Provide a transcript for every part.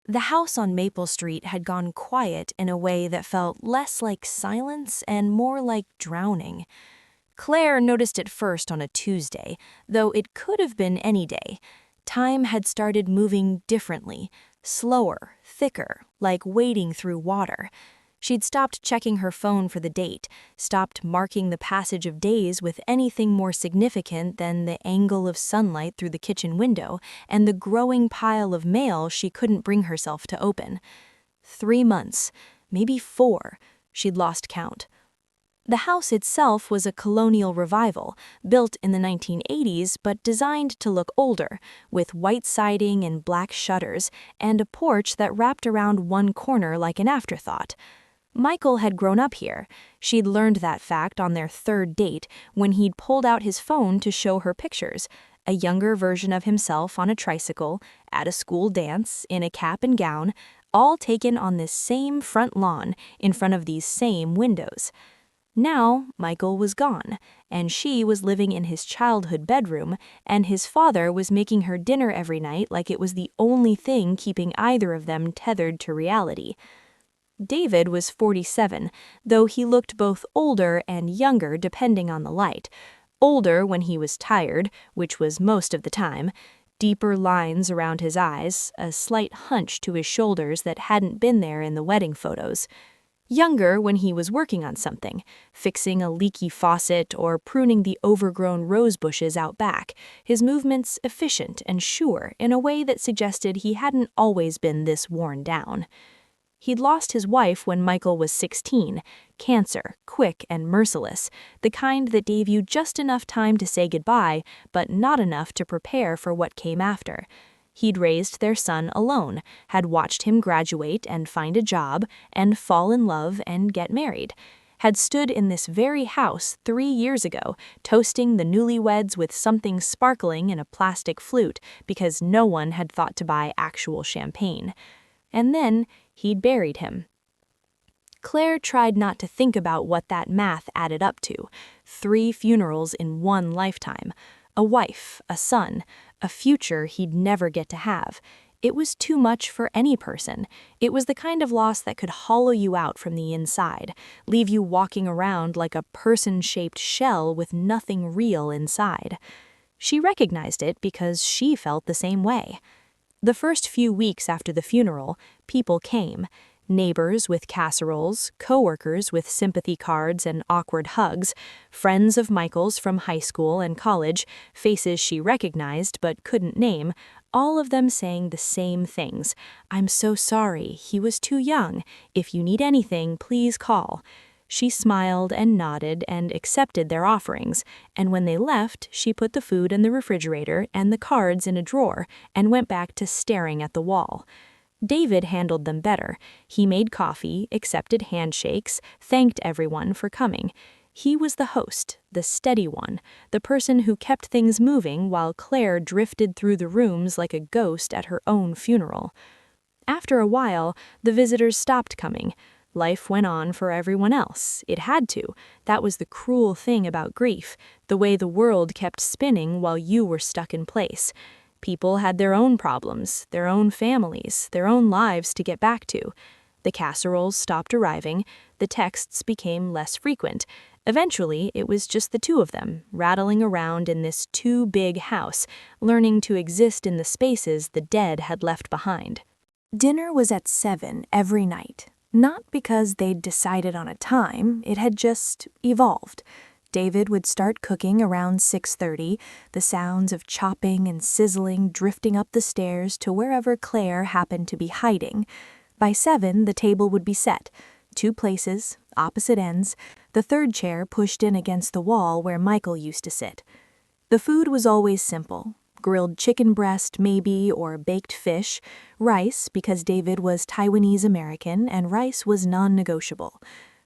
The house on Maple Street had gone quiet in a way that felt less like silence and more like drowning. Claire noticed it first on a Tuesday, though it could have been any day. Time had started moving differently, slower, thicker, like wading through water. She'd stopped checking her phone for the date, stopped marking the passage of days with anything more significant than the angle of sunlight through the kitchen window and the growing pile of mail she couldn't bring herself to open. 3 months, maybe 4, she'd lost count. The house itself was a colonial revival, built in the 1980s but designed to look older, with white siding and black shutters, and a porch that wrapped around one corner like an afterthought. Michael had grown up here. She'd learned that fact on their 3rd date when he'd pulled out his phone to show her pictures, a younger version of himself on a tricycle, at a school dance, in a cap and gown, all taken on this same front lawn in front of these same windows. Now, Michael was gone, and she was living in his childhood bedroom, and his father was making her dinner every night like it was the only thing keeping either of them tethered to reality. David was 47, though he looked both older and younger depending on the light. Older when he was tired, which was most of the time, deeper lines around his eyes, a slight hunch to his shoulders that hadn't been there in the wedding photos. Younger when he was working on something, fixing a leaky faucet or pruning the overgrown rose bushes out back, his movements efficient and sure in a way that suggested he hadn't always been this worn down. He'd lost his wife when Michael was 16, cancer, quick and merciless, the kind that gave you just enough time to say goodbye, but not enough to prepare for what came after. He'd raised their son alone, had watched him graduate and find a job, and fall in love and get married. Had stood in this very house 3 years ago, toasting the newlyweds with something sparkling in a plastic flute because no one had thought to buy actual champagne. And then he'd buried him. Claire tried not to think about what that math added up to. 3 funerals in one lifetime. A wife, a son, a future he'd never get to have. It was too much for any person. It was the kind of loss that could hollow you out from the inside, leave you walking around like a person-shaped shell with nothing real inside. She recognized it because she felt the same way. The first few weeks after the funeral, people came. Neighbors with casseroles, coworkers with sympathy cards and awkward hugs, friends of Michael's from high school and college, faces she recognized but couldn't name, all of them saying the same things. "I'm so sorry, he was too young. If you need anything, please call." She smiled and nodded and accepted their offerings, and when they left, she put the food in the refrigerator and the cards in a drawer and went back to staring at the wall. David handled them better. He made coffee, accepted handshakes, thanked everyone for coming. He was the host, the steady one, the person who kept things moving while Claire drifted through the rooms like a ghost at her own funeral. After a while, the visitors stopped coming. Life went on for everyone else. It had to. That was the cruel thing about grief, the way the world kept spinning while you were stuck in place. People had their own problems, their own families, their own lives to get back to. The casseroles stopped arriving, the texts became less frequent. Eventually, it was just the 2 of them, rattling around in this too big house, learning to exist in the spaces the dead had left behind. Dinner was at 7 every night. Not because they'd decided on a time, it had just evolved. David would start cooking around 6:30, the sounds of chopping and sizzling drifting up the stairs to wherever Claire happened to be hiding. By 7, the table would be set. 2 places, opposite ends, the 3rd chair pushed in against the wall where Michael used to sit. The food was always simple. Grilled chicken breast, maybe, or baked fish, rice, because David was Taiwanese American and rice was non-negotiable,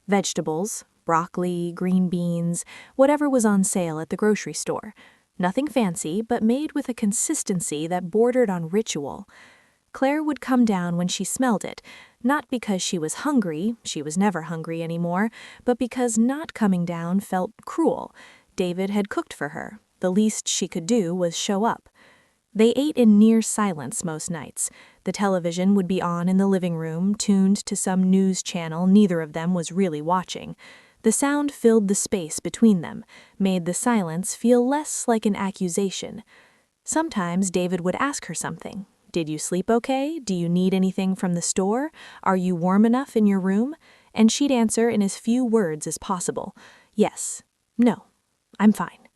vegetables, broccoli, green beans, whatever was on sale at the grocery store. Nothing fancy, but made with a consistency that bordered on ritual. Claire would come down when she smelled it, not because she was hungry, she was never hungry anymore, but because not coming down felt cruel. David had cooked for her. The least she could do was show up. They ate in near silence most nights. The television would be on in the living room, tuned to some news channel neither of them was really watching. The sound filled the space between them, made the silence feel less like an accusation. Sometimes David would ask her something. Did you sleep okay? Do you need anything from the store? Are you warm enough in your room? And she'd answer in as few words as possible. Yes. No. I'm fine.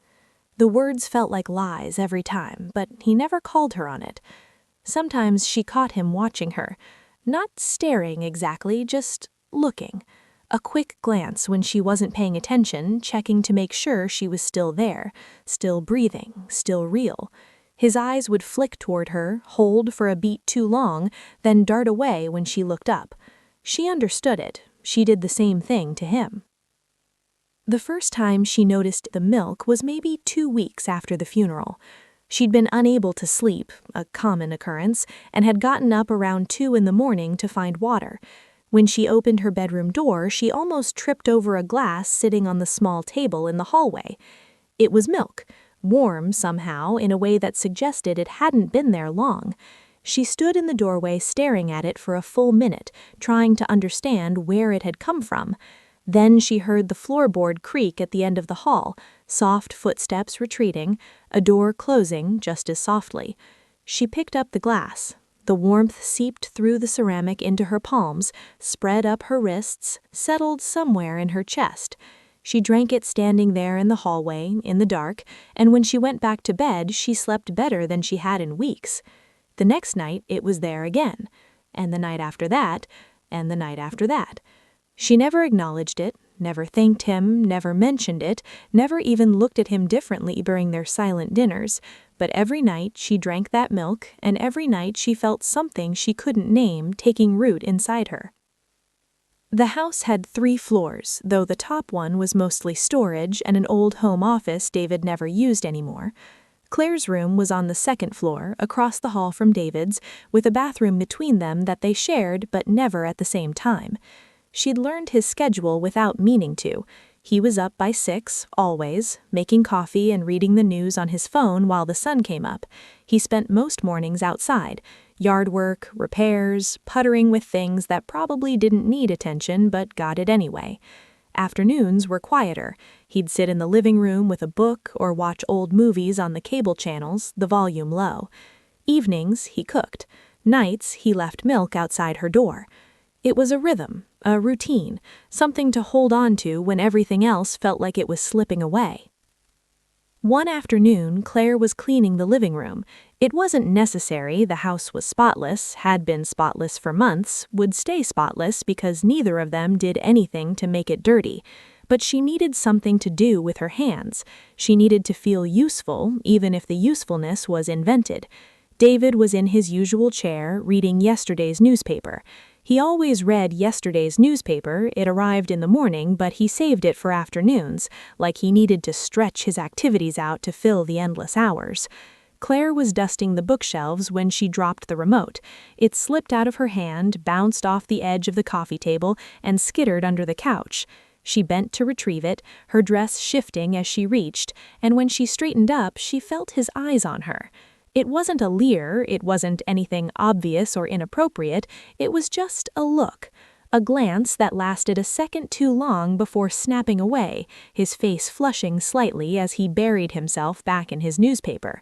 The words felt like lies every time, but he never called her on it. Sometimes she caught him watching her. Not staring exactly, just looking. A quick glance when she wasn't paying attention, checking to make sure she was still there, still breathing, still real. His eyes would flick toward her, hold for a beat too long, then dart away when she looked up. She understood it. She did the same thing to him. The first time she noticed the milk was maybe 2 weeks after the funeral. She'd been unable to sleep, a common occurrence, and had gotten up around 2 in the morning to find water. When she opened her bedroom door, she almost tripped over a glass sitting on the small table in the hallway. It was milk, warm somehow in a way that suggested it hadn't been there long. She stood in the doorway staring at it for a full minute, trying to understand where it had come from. Then she heard the floorboard creak at the end of the hall, soft footsteps retreating, a door closing just as softly. She picked up the glass. The warmth seeped through the ceramic into her palms, spread up her wrists, settled somewhere in her chest. She drank it standing there in the hallway, in the dark, and when she went back to bed, she slept better than she had in weeks. The next night, it was there again, and the night after that, and the night after that. She never acknowledged it, never thanked him, never mentioned it, never even looked at him differently during their silent dinners, but every night she drank that milk, and every night she felt something she couldn't name taking root inside her. The house had 3 floors, though the top one was mostly storage and an old home office David never used anymore. Claire's room was on the 2nd floor, across the hall from David's, with a bathroom between them that they shared but never at the same time. She'd learned his schedule without meaning to. He was up by 6, always, making coffee and reading the news on his phone while the sun came up. He spent most mornings outside, yard work, repairs, puttering with things that probably didn't need attention but got it anyway. Afternoons were quieter. He'd sit in the living room with a book or watch old movies on the cable channels, the volume low. Evenings, he cooked. Nights, he left milk outside her door. It was a rhythm, a routine, something to hold on to when everything else felt like it was slipping away. One afternoon, Claire was cleaning the living room. It wasn't necessary, the house was spotless, had been spotless for months, would stay spotless because neither of them did anything to make it dirty. But she needed something to do with her hands. She needed to feel useful, even if the usefulness was invented. David was in his usual chair, reading yesterday's newspaper. He always read yesterday's newspaper. It arrived in the morning, but he saved it for afternoons, like he needed to stretch his activities out to fill the endless hours. Claire was dusting the bookshelves when she dropped the remote. It slipped out of her hand, bounced off the edge of the coffee table, and skittered under the couch. She bent to retrieve it, her dress shifting as she reached, and when she straightened up, she felt his eyes on her. It wasn't a leer, it wasn't anything obvious or inappropriate, it was just a look. A glance that lasted a second too long before snapping away, his face flushing slightly as he buried himself back in his newspaper.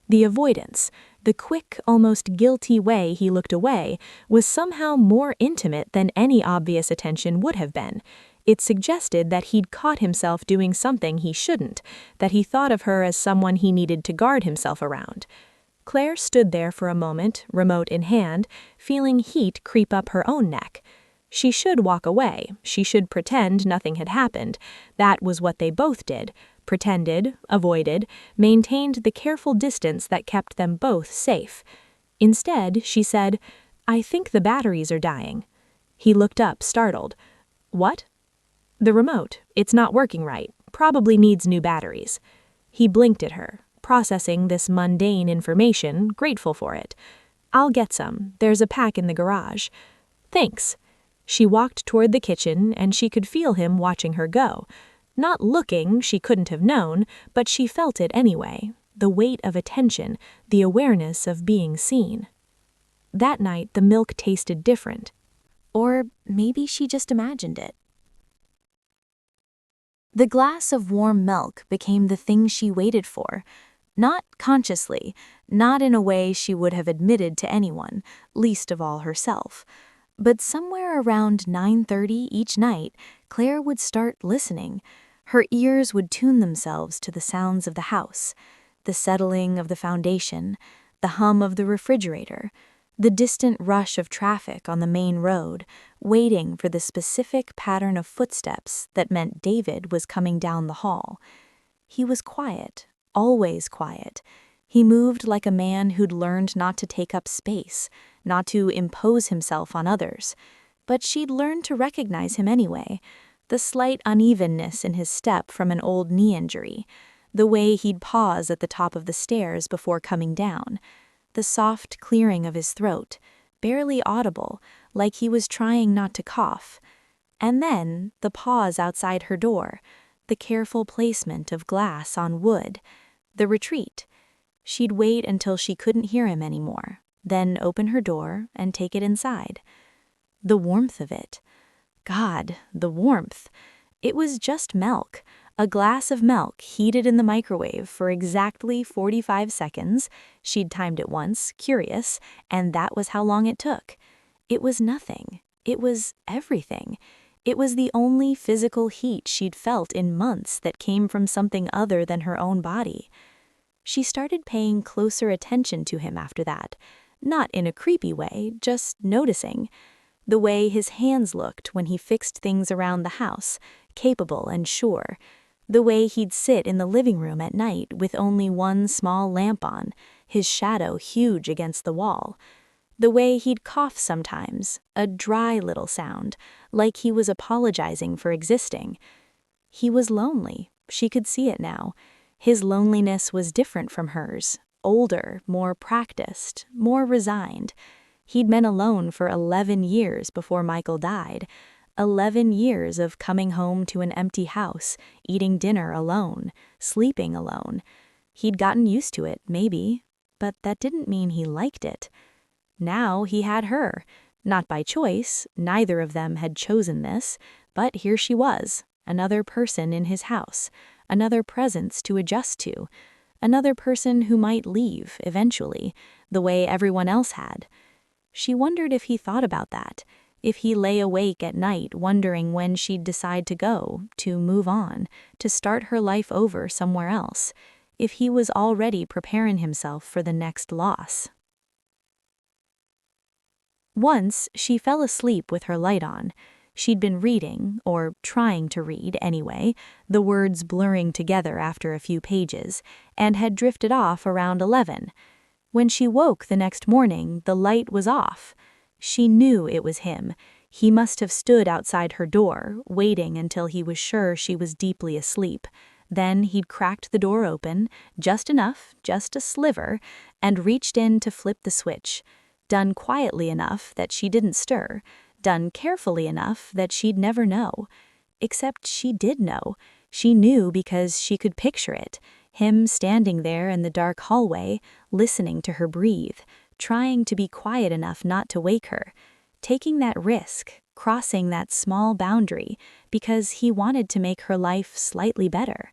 The avoidance, the quick, almost guilty way he looked away, was somehow more intimate than any obvious attention would have been. It suggested that he'd caught himself doing something he shouldn't, that he thought of her as someone he needed to guard himself around. Claire stood there for a moment, remote in hand, feeling heat creep up her own neck. She should walk away. She should pretend nothing had happened. That was what they both did. Pretended, avoided, maintained the careful distance that kept them both safe. Instead, she said, "I think the batteries are dying." He looked up, startled. "What?" "The remote. It's not working right. Probably needs new batteries." He blinked at her, processing this mundane information, grateful for it. "I'll get some. There's a pack in the garage." "Thanks." She walked toward the kitchen, and she could feel him watching her go. Not looking, she couldn't have known, but she felt it anyway. The weight of attention, the awareness of being seen. That night, the milk tasted different. Or maybe she just imagined it. The glass of warm milk became the thing she waited for, not consciously, not in a way she would have admitted to anyone, least of all herself. But somewhere around 9:30 each night, Claire would start listening. Her ears would tune themselves to the sounds of the house, the settling of the foundation, the hum of the refrigerator, the distant rush of traffic on the main road, waiting for the specific pattern of footsteps that meant David was coming down the hall. He was quiet, always quiet. He moved like a man who'd learned not to take up space, not to impose himself on others. But she'd learned to recognize him anyway. The slight unevenness in his step from an old knee injury, the way he'd pause at the top of the stairs before coming down, the soft clearing of his throat, barely audible, like he was trying not to cough. And then the pause outside her door, the careful placement of glass on wood, the retreat. She'd wait until she couldn't hear him anymore, then open her door and take it inside. The warmth of it. God, the warmth. It was just milk. A glass of milk heated in the microwave for exactly 45 seconds. She'd timed it once, curious, and that was how long it took. It was nothing. It was everything. It was the only physical heat she'd felt in months that came from something other than her own body. She started paying closer attention to him after that, not in a creepy way, just noticing. The way his hands looked when he fixed things around the house, capable and sure. The way he'd sit in the living room at night with only one small lamp on, his shadow huge against the wall. The way he'd cough sometimes, a dry little sound, like he was apologizing for existing. He was lonely. She could see it now. His loneliness was different from hers, older, more practiced, more resigned. He'd been alone for 11 years before Michael died. 11 years of coming home to an empty house, eating dinner alone, sleeping alone. He'd gotten used to it, maybe, but that didn't mean he liked it. Now he had her. Not by choice, neither of them had chosen this, but here she was, another person in his house, another presence to adjust to, another person who might leave, eventually, the way everyone else had. She wondered if he thought about that, if he lay awake at night wondering when she'd decide to go, to move on, to start her life over somewhere else, if he was already preparing himself for the next loss. Once, she fell asleep with her light on. She'd been reading, or trying to read anyway, the words blurring together after a few pages, and had drifted off around 11. When she woke the next morning, the light was off. She knew it was him. He must have stood outside her door, waiting until he was sure she was deeply asleep. Then he'd cracked the door open, just enough, just a sliver, and reached in to flip the switch. Done quietly enough that she didn't stir, done carefully enough that she'd never know. Except she did know. She knew because she could picture it. Him standing there in the dark hallway, listening to her breathe, trying to be quiet enough not to wake her, taking that risk, crossing that small boundary, because he wanted to make her life slightly better.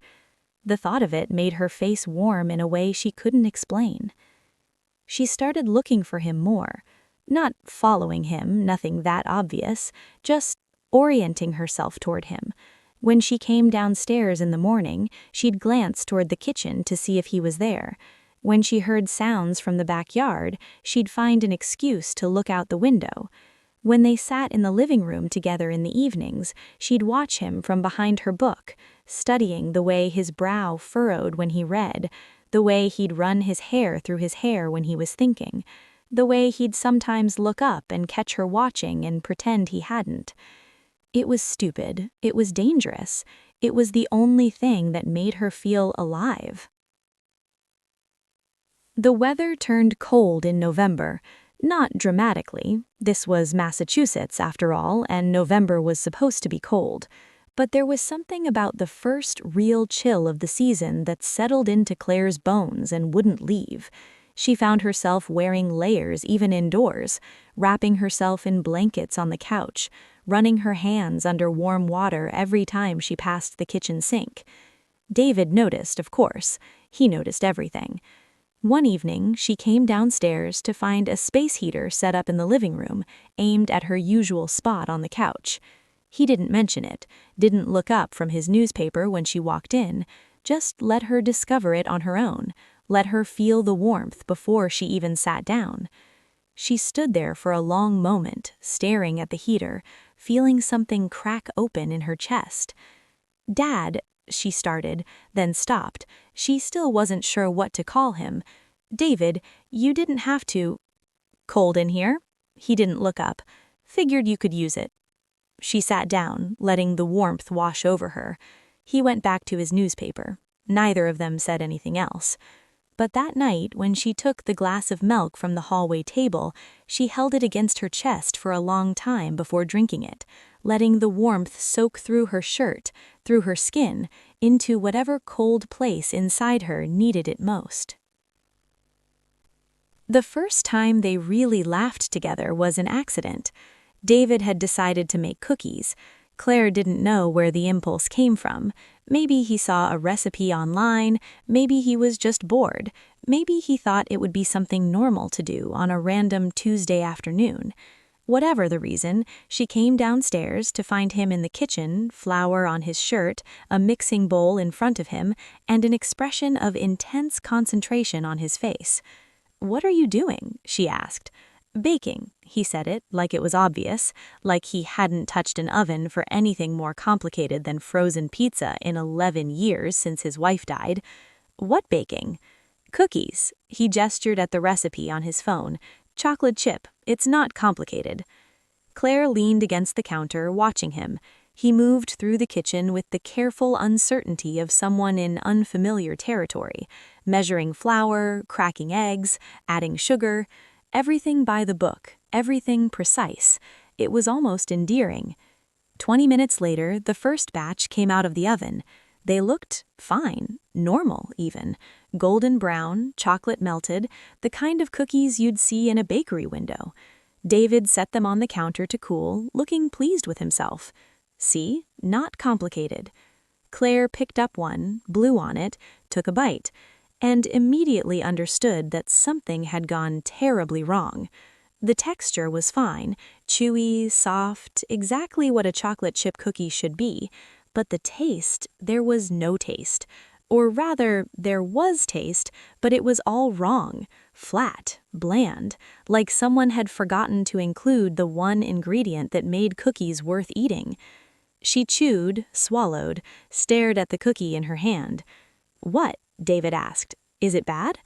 The thought of it made her face warm in a way she couldn't explain. She started looking for him more, not following him, nothing that obvious, just orienting herself toward him. When she came downstairs in the morning, she'd glance toward the kitchen to see if he was there. When she heard sounds from the backyard, she'd find an excuse to look out the window. When they sat in the living room together in the evenings, she'd watch him from behind her book, studying the way his brow furrowed when he read, the way he'd run his hair through his hair when he was thinking, the way he'd sometimes look up and catch her watching and pretend he hadn't. It was stupid. It was dangerous. It was the only thing that made her feel alive. The weather turned cold in November, not dramatically. This was Massachusetts, after all, and November was supposed to be cold. But there was something about the first real chill of the season that settled into Claire's bones and wouldn't leave. She found herself wearing layers even indoors, wrapping herself in blankets on the couch, running her hands under warm water every time she passed the kitchen sink. David noticed, of course. He noticed everything. One evening, she came downstairs to find a space heater set up in the living room, aimed at her usual spot on the couch. He didn't mention it, didn't look up from his newspaper when she walked in, just let her discover it on her own, let her feel the warmth before she even sat down. She stood there for a long moment, staring at the heater, feeling something crack open in her chest. "Dad," she started, then stopped. She still wasn't sure what to call him. "David, you didn't have to—" "Cold in here?" He didn't look up. "Figured you could use it." She sat down, letting the warmth wash over her. He went back to his newspaper. Neither of them said anything else. But that night, when she took the glass of milk from the hallway table, she held it against her chest for a long time before drinking it, letting the warmth soak through her shirt, through her skin, into whatever cold place inside her needed it most. The first time they really laughed together was an accident. David had decided to make cookies. Claire didn't know where the impulse came from. Maybe he saw a recipe online, maybe he was just bored, maybe he thought it would be something normal to do on a random Tuesday afternoon. Whatever the reason, she came downstairs to find him in the kitchen, flour on his shirt, a mixing bowl in front of him, and an expression of intense concentration on his face. "What are you doing?" she asked. "Baking," he said it, like it was obvious, like he hadn't touched an oven for anything more complicated than frozen pizza in 11 years since his wife died. "What baking?" "Cookies." He gestured at the recipe on his phone. "Chocolate chip. It's not complicated." Claire leaned against the counter, watching him. He moved through the kitchen with the careful uncertainty of someone in unfamiliar territory, measuring flour, cracking eggs, adding sugar. Everything by the book, everything precise. It was almost endearing. 20 minutes later, the first batch came out of the oven. They looked fine, normal even. Golden brown, chocolate melted, the kind of cookies you'd see in a bakery window. David set them on the counter to cool, looking pleased with himself. See? Not complicated. Claire picked up one, blew on it, took a bite, and immediately understood that something had gone terribly wrong. The texture was fine, chewy, soft, exactly what a chocolate chip cookie should be, but the taste, there was no taste. Or rather, there was taste, but it was all wrong, flat, bland, like someone had forgotten to include the one ingredient that made cookies worth eating. She chewed, swallowed, stared at the cookie in her hand. "What?" David asked. "Is it bad?"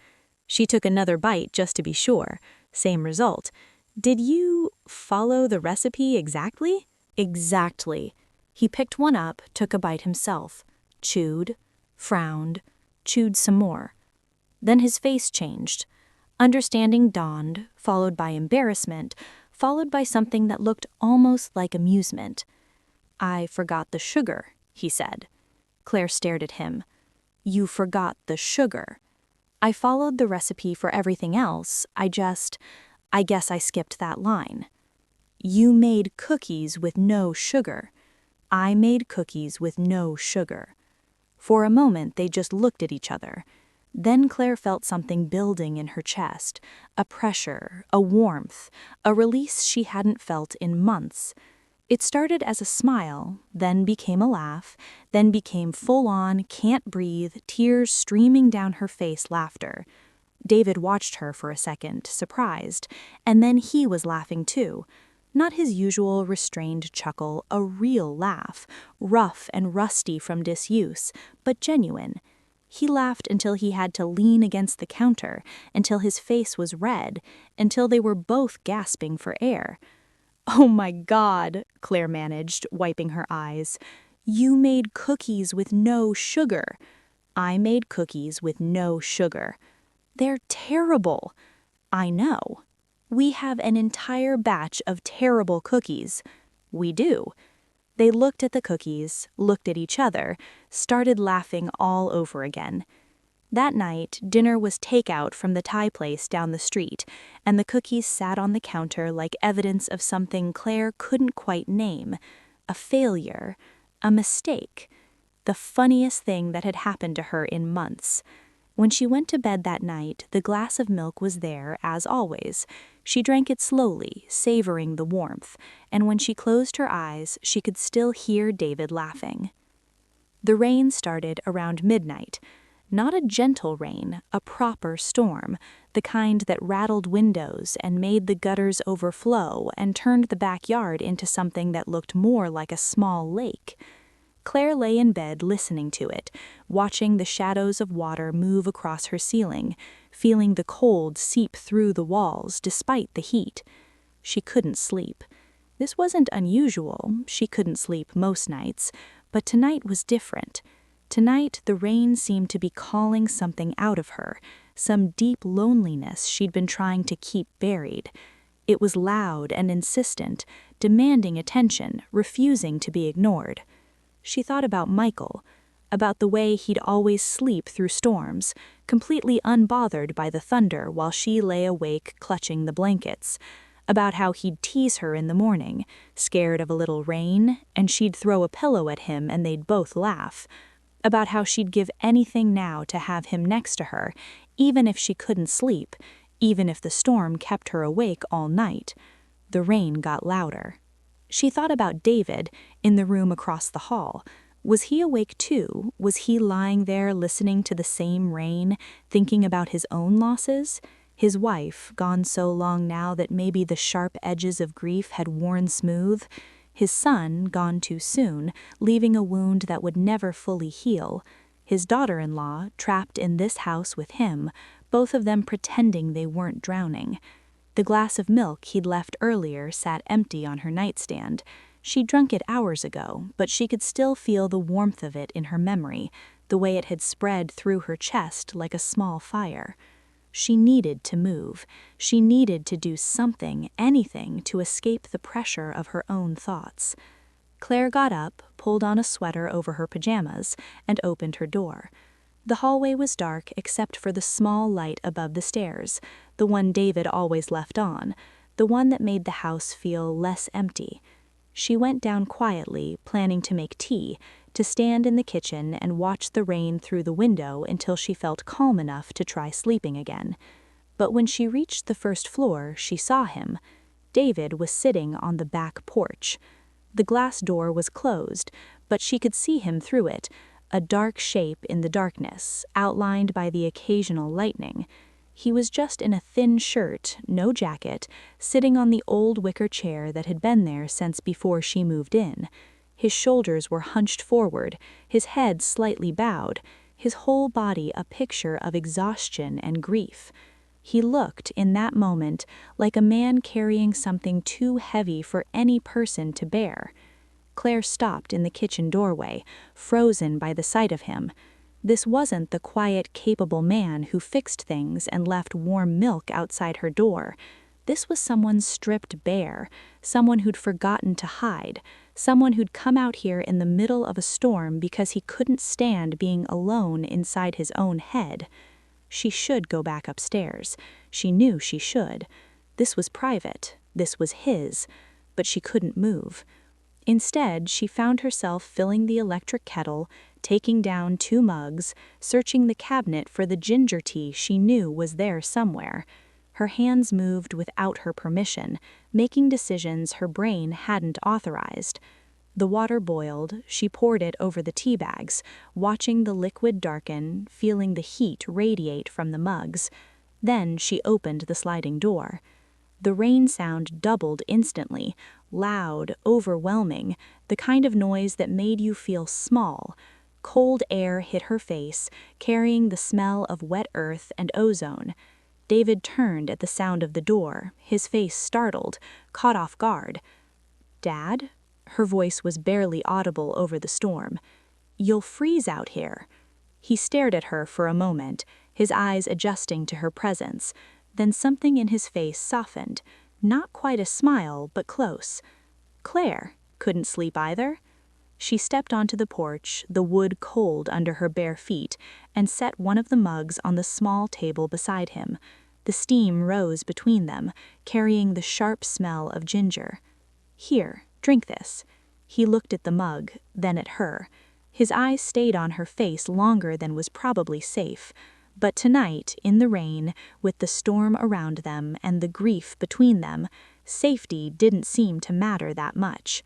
She took another bite just to be sure. Same result. "Did you follow the recipe exactly?" "Exactly." He picked one up, took a bite himself, chewed, frowned, chewed some more. Then his face changed. Understanding dawned, followed by embarrassment, followed by something that looked almost like amusement. "I forgot the sugar," he said. Claire stared at him. "You forgot the sugar." "I followed the recipe for everything else, I guess I skipped that line." "You made cookies with no sugar." "I made cookies with no sugar." For a moment they just looked at each other. Then Claire felt something building in her chest, a pressure, a warmth, a release she hadn't felt in months. It started as a smile, then became a laugh, then became full-on, can't breathe, tears streaming down her face laughter. David watched her for a second, surprised, and then he was laughing too. Not his usual restrained chuckle, a real laugh, rough and rusty from disuse, but genuine. He laughed until he had to lean against the counter, until his face was red, until they were both gasping for air. "Oh my God," Claire managed, wiping her eyes. "You made cookies with no sugar." "I made cookies with no sugar." "They're terrible." "I know. We have an entire batch of terrible cookies." "We do." They looked at the cookies, looked at each other, started laughing all over again. That night, dinner was takeout from the Thai place down the street, and the cookies sat on the counter like evidence of something Claire couldn't quite name. A failure. A mistake. The funniest thing that had happened to her in months. When she went to bed that night, the glass of milk was there, as always. She drank it slowly, savoring the warmth, and when she closed her eyes, she could still hear David laughing. The rain started around midnight. Not a gentle rain, a proper storm, the kind that rattled windows and made the gutters overflow and turned the backyard into something that looked more like a small lake. Claire lay in bed listening to it, watching the shadows of water move across her ceiling, feeling the cold seep through the walls despite the heat. She couldn't sleep. This wasn't unusual, she couldn't sleep most nights, but tonight was different. Tonight, the rain seemed to be calling something out of her, some deep loneliness she'd been trying to keep buried. It was loud and insistent, demanding attention, refusing to be ignored. She thought about Michael, about the way he'd always sleep through storms, completely unbothered by the thunder while she lay awake clutching the blankets, about how he'd tease her in the morning, scared of a little rain, and she'd throw a pillow at him and they'd both laugh, about how she'd give anything now to have him next to her, even if she couldn't sleep, even if the storm kept her awake all night. The rain got louder. She thought about David in the room across the hall. Was he awake too? Was he lying there listening to the same rain, thinking about his own losses? His wife, gone so long now that maybe the sharp edges of grief had worn smooth? His son, gone too soon, leaving a wound that would never fully heal. His daughter-in-law, trapped in this house with him, both of them pretending they weren't drowning. The glass of milk he'd left earlier sat empty on her nightstand. She'd drunk it hours ago, but she could still feel the warmth of it in her memory, the way it had spread through her chest like a small fire. She needed to move. She needed to do something, anything, to escape the pressure of her own thoughts. Claire got up, pulled on a sweater over her pajamas, and opened her door. The hallway was dark except for the small light above the stairs, the one David always left on, the one that made the house feel less empty. She went down quietly, planning to make tea, to stand in the kitchen and watch the rain through the window until she felt calm enough to try sleeping again. But when she reached the first floor, she saw him. David was sitting on the back porch. The glass door was closed, but she could see him through it, a dark shape in the darkness, outlined by the occasional lightning. He was just in a thin shirt, no jacket, sitting on the old wicker chair that had been there since before she moved in. His shoulders were hunched forward, his head slightly bowed, his whole body a picture of exhaustion and grief. He looked, in that moment, like a man carrying something too heavy for any person to bear. Claire stopped in the kitchen doorway, frozen by the sight of him. This wasn't the quiet, capable man who fixed things and left warm milk outside her door. This was someone stripped bare, someone who'd forgotten to hide, someone who'd come out here in the middle of a storm because he couldn't stand being alone inside his own head. She should go back upstairs. She knew she should. This was private. This was his. But she couldn't move. Instead, she found herself filling the electric kettle, taking down 2 mugs, searching the cabinet for the ginger tea she knew was there somewhere. Her hands moved without her permission, making decisions her brain hadn't authorized. The water boiled, she poured it over the tea bags, watching the liquid darken, feeling the heat radiate from the mugs. Then she opened the sliding door. The rain sound doubled instantly, loud, overwhelming, the kind of noise that made you feel small. Cold air hit her face, carrying the smell of wet earth and ozone. David turned at the sound of the door, his face startled, caught off guard. "Dad?" Her voice was barely audible over the storm. "You'll freeze out here." He stared at her for a moment, his eyes adjusting to her presence. Then something in his face softened, not quite a smile, but close. "Claire, couldn't sleep either?" She stepped onto the porch, the wood cold under her bare feet, and set one of the mugs on the small table beside him. The steam rose between them, carrying the sharp smell of ginger. "Here, drink this." He looked at the mug, then at her. His eyes stayed on her face longer than was probably safe. But tonight, in the rain, with the storm around them and the grief between them, safety didn't seem to matter that much.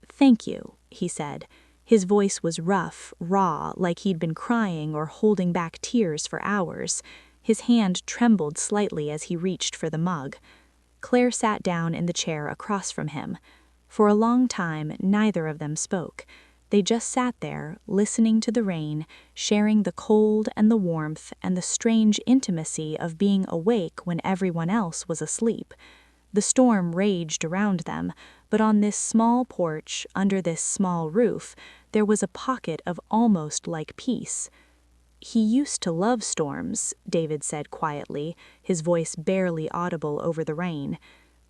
"Thank you," he said. His voice was rough, raw, like he'd been crying or holding back tears for hours. His hand trembled slightly as he reached for the mug. Claire sat down in the chair across from him. For a long time, neither of them spoke. They just sat there, listening to the rain, sharing the cold and the warmth and the strange intimacy of being awake when everyone else was asleep. The storm raged around them, but on this small porch, under this small roof, there was a pocket of almost like peace. "He used to love storms," David said quietly, his voice barely audible over the rain.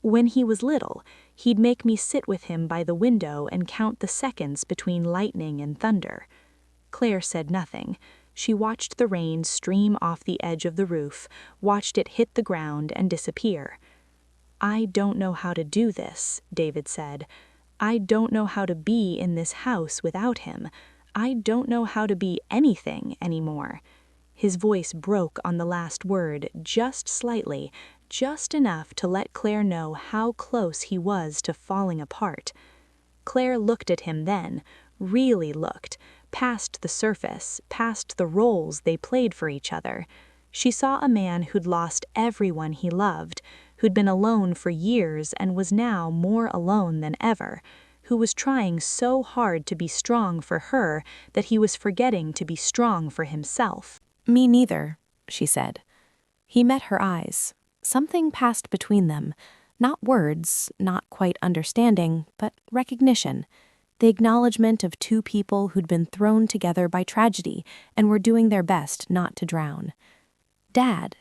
"When he was little, he'd make me sit with him by the window and count the seconds between lightning and thunder." Claire said nothing. She watched the rain stream off the edge of the roof, watched it hit the ground and disappear. "I don't know how to do this," David said. "I don't know how to be in this house without him. I don't know how to be anything anymore." His voice broke on the last word, just slightly, just enough to let Claire know how close he was to falling apart. Claire looked at him then, really looked, past the surface, past the roles they played for each other. She saw a man who'd lost everyone he loved, who'd been alone for years and was now more alone than ever, who was trying so hard to be strong for her that he was forgetting to be strong for himself. "Me neither," she said. He met her eyes. Something passed between them. Not words, not quite understanding, but recognition. The acknowledgement of two people who'd been thrown together by tragedy and were doing their best not to drown. "Dad,"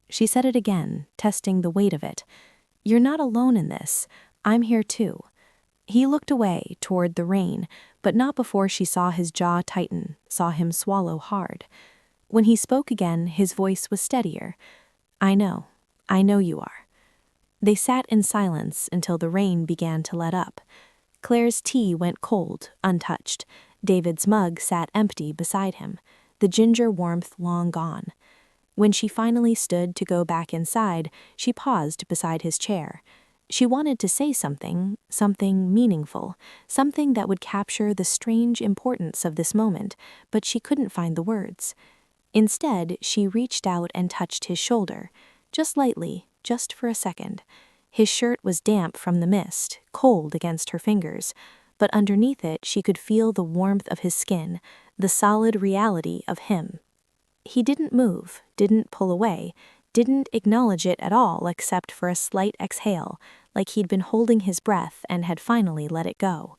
she said it again, testing the weight of it. "You're not alone in this. I'm here too." He looked away toward the rain, but not before she saw his jaw tighten, saw him swallow hard. When he spoke again, his voice was steadier. I know you are." They sat in silence until the rain began to let up. Claire's tea went cold, untouched. David's mug sat empty beside him, the ginger warmth long gone. When she finally stood to go back inside, she paused beside his chair. She wanted to say something meaningful, something that would capture the strange importance of this moment, but she couldn't find the words. Instead, she reached out and touched his shoulder, just lightly, just for a second. His shirt was damp from the mist, cold against her fingers, but underneath it she could feel the warmth of his skin, the solid reality of him. He didn't move, didn't pull away, didn't acknowledge it at all except for a slight exhale, like he'd been holding his breath and had finally let it go.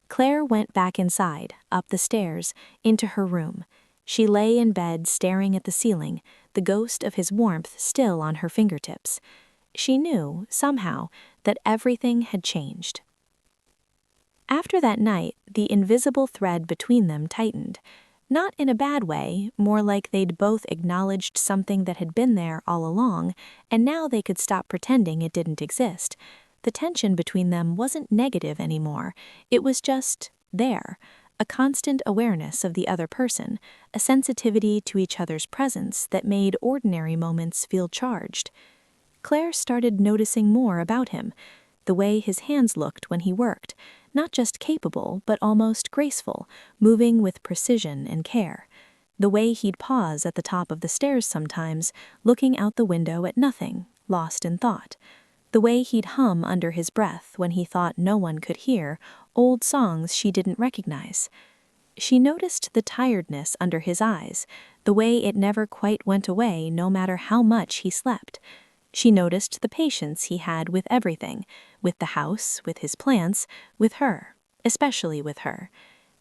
Claire went back inside, up the stairs, into her room. She lay in bed staring at the ceiling, the ghost of his warmth still on her fingertips. She knew, somehow, that everything had changed. After that night, the invisible thread between them tightened. Not in a bad way, more like they'd both acknowledged something that had been there all along, and now they could stop pretending it didn't exist. The tension between them wasn't negative anymore. It was just there. A constant awareness of the other person, a sensitivity to each other's presence that made ordinary moments feel charged. Claire started noticing more about him, the way his hands looked when he worked, not just capable but almost graceful, moving with precision and care. The way he'd pause at the top of the stairs sometimes, looking out the window at nothing, lost in thought. The way he'd hum under his breath when he thought no one could hear, old songs she didn't recognize. She noticed the tiredness under his eyes, the way it never quite went away no matter how much he slept. She noticed the patience he had with everything, with the house, with his plants, with her, especially with her.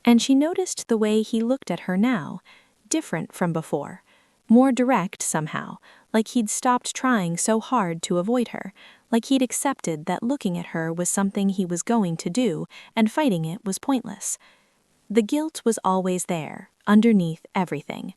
And she noticed the way he looked at her now, different from before, more direct somehow, like he'd stopped trying so hard to avoid her, like he'd accepted that looking at her was something he was going to do and fighting it was pointless. The guilt was always there, underneath everything.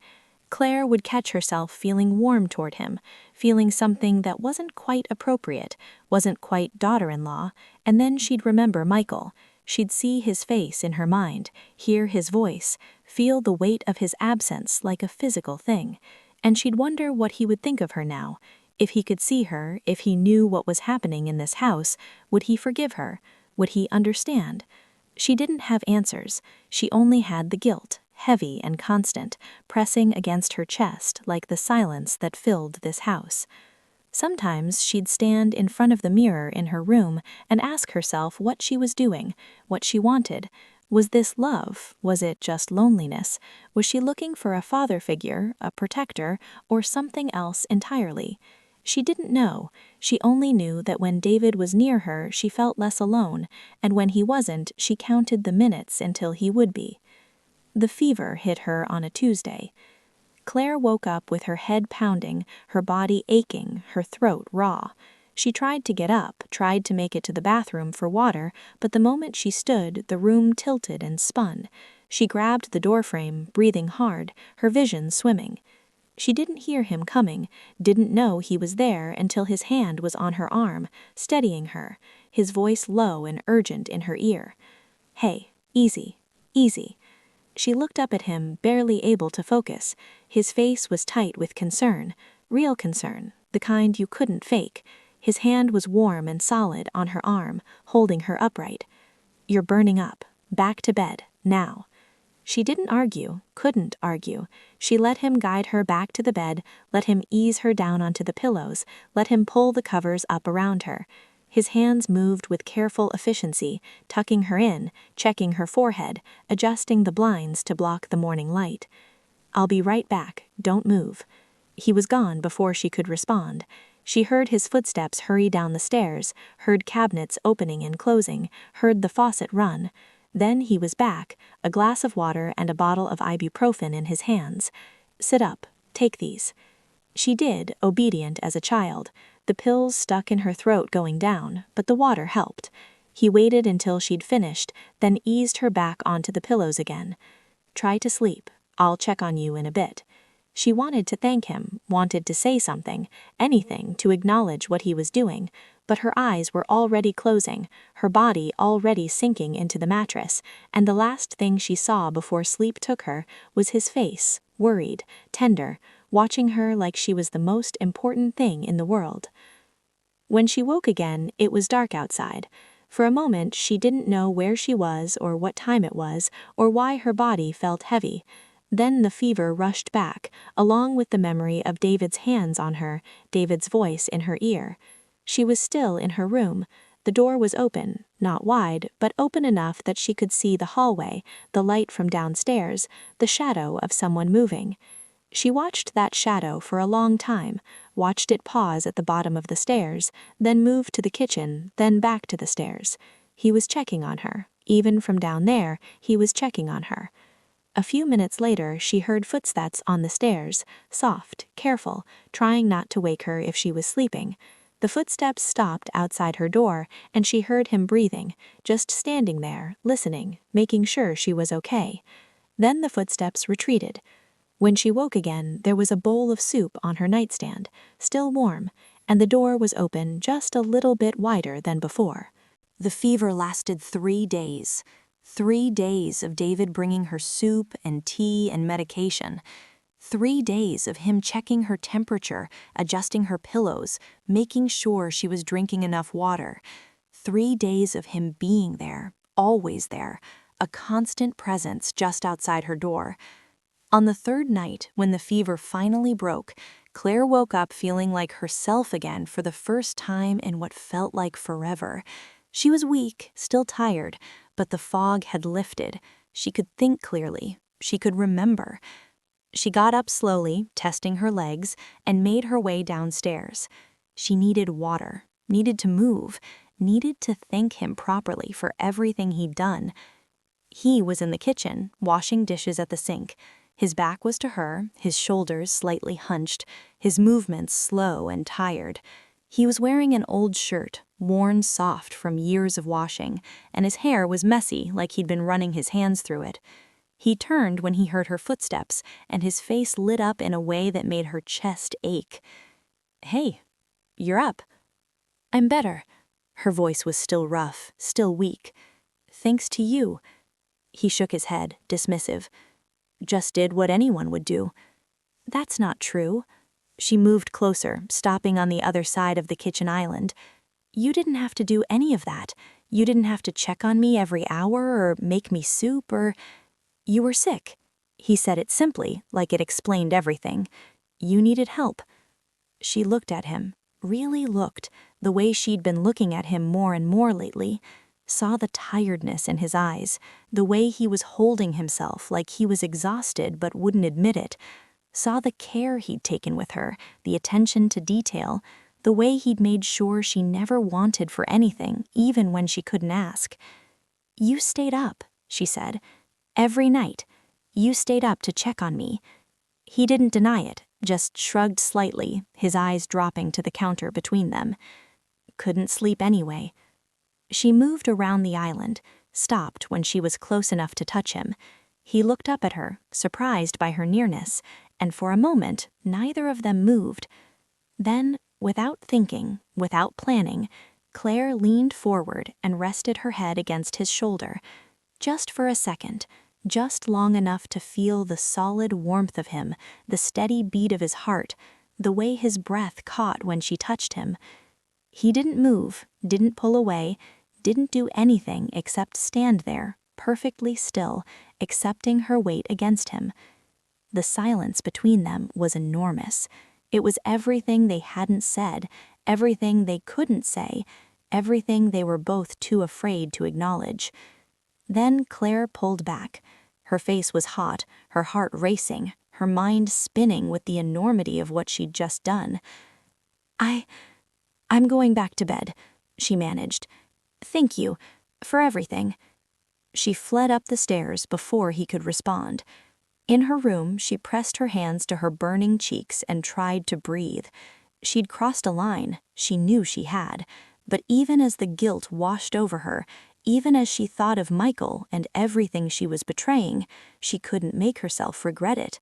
Claire would catch herself feeling warm toward him, feeling something that wasn't quite appropriate, wasn't quite daughter-in-law, and then she'd remember Michael. She'd see his face in her mind, hear his voice, feel the weight of his absence like a physical thing, and she'd wonder what he would think of her now. If he could see her, if he knew what was happening in this house, would he forgive her? Would he understand? She didn't have answers. She only had the guilt, heavy and constant, pressing against her chest like the silence that filled this house. Sometimes she'd stand in front of the mirror in her room and ask herself what she was doing, what she wanted. Was this love? Was it just loneliness? Was she looking for a father figure, a protector, or something else entirely? She didn't know. She only knew that when David was near her, she felt less alone, and when he wasn't, she counted the minutes until he would be. The fever hit her on a Tuesday. Claire woke up with her head pounding, her body aching, her throat raw. She tried to get up, tried to make it to the bathroom for water, but the moment she stood, the room tilted and spun. She grabbed the doorframe, breathing hard, her vision swimming. She didn't hear him coming, didn't know he was there until his hand was on her arm, steadying her, his voice low and urgent in her ear. "Hey, easy, easy." She looked up at him, barely able to focus. His face was tight with concern, real concern, the kind you couldn't fake. His hand was warm and solid on her arm, holding her upright. "You're burning up. Back to bed, now." She didn't argue, couldn't argue. She let him guide her back to the bed, let him ease her down onto the pillows, let him pull the covers up around her. His hands moved with careful efficiency, tucking her in, checking her forehead, adjusting the blinds to block the morning light. "I'll be right back, don't move." He was gone before she could respond. She heard his footsteps hurry down the stairs, heard cabinets opening and closing, heard the faucet run. Then he was back, a glass of water and a bottle of ibuprofen in his hands. "Sit up, take these." She did, obedient as a child. The pills stuck in her throat going down, but the water helped. He waited until she'd finished, then eased her back onto the pillows again. "Try to sleep. I'll check on you in a bit." She wanted to thank him, wanted to say something, anything to acknowledge what he was doing, but her eyes were already closing, her body already sinking into the mattress, and the last thing she saw before sleep took her was his face, worried, tender, watching her like she was the most important thing in the world. When she woke again, it was dark outside. For a moment, she didn't know where she was or what time it was or why her body felt heavy. Then the fever rushed back, along with the memory of David's hands on her, David's voice in her ear. She was still in her room. The door was open, not wide, but open enough that she could see the hallway, the light from downstairs, the shadow of someone moving. She watched that shadow for a long time, watched it pause at the bottom of the stairs, then move to the kitchen, then back to the stairs. He was checking on her. Even from down there, he was checking on her. A few minutes later, she heard footsteps on the stairs, soft, careful, trying not to wake her if she was sleeping. The footsteps stopped outside her door, and she heard him breathing, just standing there, listening, making sure she was okay. Then the footsteps retreated. When she woke again, there was a bowl of soup on her nightstand, still warm, and the door was open just a little bit wider than before. The fever lasted 3 days. 3 days of David bringing her soup and tea and medication. 3 days of him checking her temperature, adjusting her pillows, making sure she was drinking enough water. 3 days of him being there, always there, a constant presence just outside her door. On the 3rd night, when the fever finally broke, Claire woke up feeling like herself again for the first time in what felt like forever. She was weak, still tired, but the fog had lifted. She could think clearly. She could remember. She got up slowly, testing her legs, and made her way downstairs. She needed water, needed to move, needed to thank him properly for everything he'd done. He was in the kitchen, washing dishes at the sink. His back was to her, his shoulders slightly hunched, his movements slow and tired. He was wearing an old shirt, worn soft from years of washing, and his hair was messy like he'd been running his hands through it. He turned when he heard her footsteps, and his face lit up in a way that made her chest ache. "Hey, you're up." "I'm better." Her voice was still rough, still weak. "Thanks to you." He shook his head, dismissive. "Just did what anyone would do." "That's not true." She moved closer, stopping on the other side of the kitchen island. "You didn't have to do any of that. You didn't have to check on me every hour or make me soup or—" "You were sick." He said it simply, like it explained everything. "You needed help." She looked at him, really looked, the way she'd been looking at him more and more lately, saw the tiredness in his eyes, the way he was holding himself like he was exhausted but wouldn't admit it, saw the care he'd taken with her, the attention to detail, the way he'd made sure she never wanted for anything, even when she couldn't ask. "You stayed up," she said. "Every night. You stayed up to check on me." He didn't deny it, just shrugged slightly, his eyes dropping to the counter between them. "Couldn't sleep anyway." She moved around the island, stopped when she was close enough to touch him. He looked up at her, surprised by her nearness, and for a moment, neither of them moved. Then, without thinking, without planning, Claire leaned forward and rested her head against his shoulder. Just for a second, just long enough to feel the solid warmth of him, the steady beat of his heart, the way his breath caught when she touched him. He didn't move, didn't pull away, didn't do anything except stand there, perfectly still, accepting her weight against him. The silence between them was enormous. It was everything they hadn't said, everything they couldn't say, everything they were both too afraid to acknowledge. Then Claire pulled back. Her face was hot, her heart racing, her mind spinning with the enormity of what she'd just done. I'm going back to bed," she managed. "Thank you for everything." She fled up the stairs before he could respond. In her room, she pressed her hands to her burning cheeks and tried to breathe. She'd crossed a line, she knew she had, but even as the guilt washed over her, even as she thought of Michael and everything she was betraying, she couldn't make herself regret it.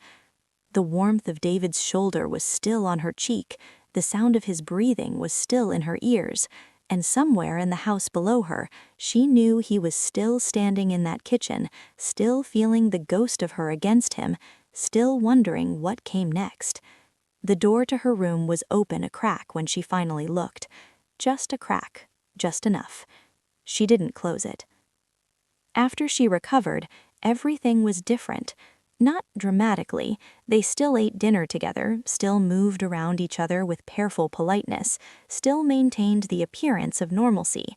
The warmth of David's shoulder was still on her cheek, the sound of his breathing was still in her ears, and somewhere in the house below her, she knew he was still standing in that kitchen, still feeling the ghost of her against him, still wondering what came next. The door to her room was open a crack when she finally looked. Just a crack, just enough. She didn't close it. After she recovered, everything was different. Not dramatically. They still ate dinner together, still moved around each other with careful politeness, still maintained the appearance of normalcy.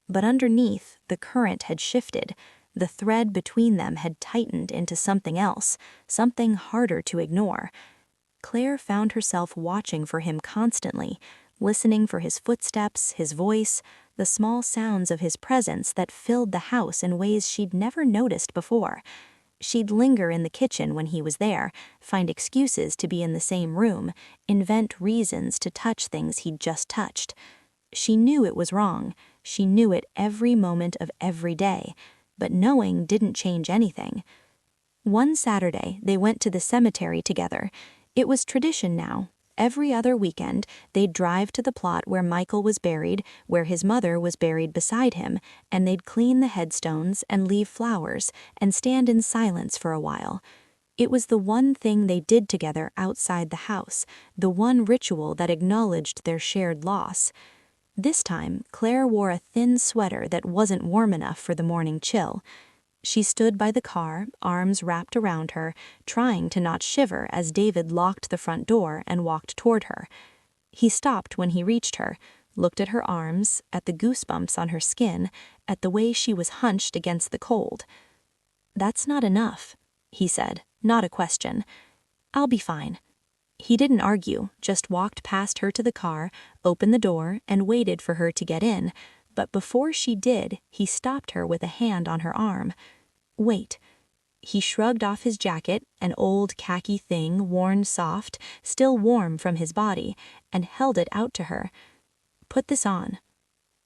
But underneath, the current had shifted. The thread between them had tightened into something else, something harder to ignore. Claire found herself watching for him constantly, listening for his footsteps, his voice, the small sounds of his presence that filled the house in ways she'd never noticed before. She'd linger in the kitchen when he was there, find excuses to be in the same room, invent reasons to touch things he'd just touched. She knew it was wrong. She knew it every moment of every day, but knowing didn't change anything. One Saturday, they went to the cemetery together. It was tradition now. Every other weekend, they'd drive to the plot where Michael was buried, where his mother was buried beside him, and they'd clean the headstones and leave flowers and stand in silence for a while. It was the one thing they did together outside the house, the one ritual that acknowledged their shared loss. This time, Claire wore a thin sweater that wasn't warm enough for the morning chill. She stood by the car, arms wrapped around her, trying to not shiver as David locked the front door and walked toward her. He stopped when he reached her, looked at her arms, at the goosebumps on her skin, at the way she was hunched against the cold. "That's not enough," he said, not a question. "I'll be fine." He didn't argue, just walked past her to the car, opened the door, and waited for her to get in. But before she did, he stopped her with a hand on her arm. "Wait." He shrugged off his jacket, an old khaki thing worn soft, still warm from his body, and held it out to her. "Put this on."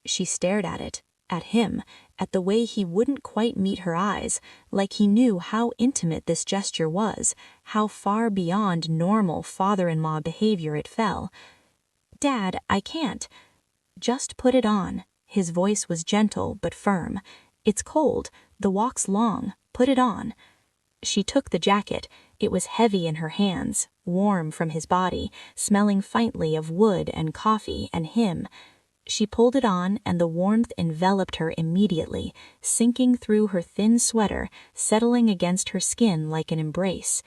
She stared at it. At him, at the way he wouldn't quite meet her eyes, like he knew how intimate this gesture was, how far beyond normal father-in-law behavior it fell. "Dad, I can't." "Just put it on." His voice was gentle but firm. "It's cold. The walk's long. Put it on." She took the jacket. It was heavy in her hands, warm from his body, smelling faintly of wood and coffee and him. She pulled it on, and the warmth enveloped her immediately, sinking through her thin sweater, settling against her skin like an embrace.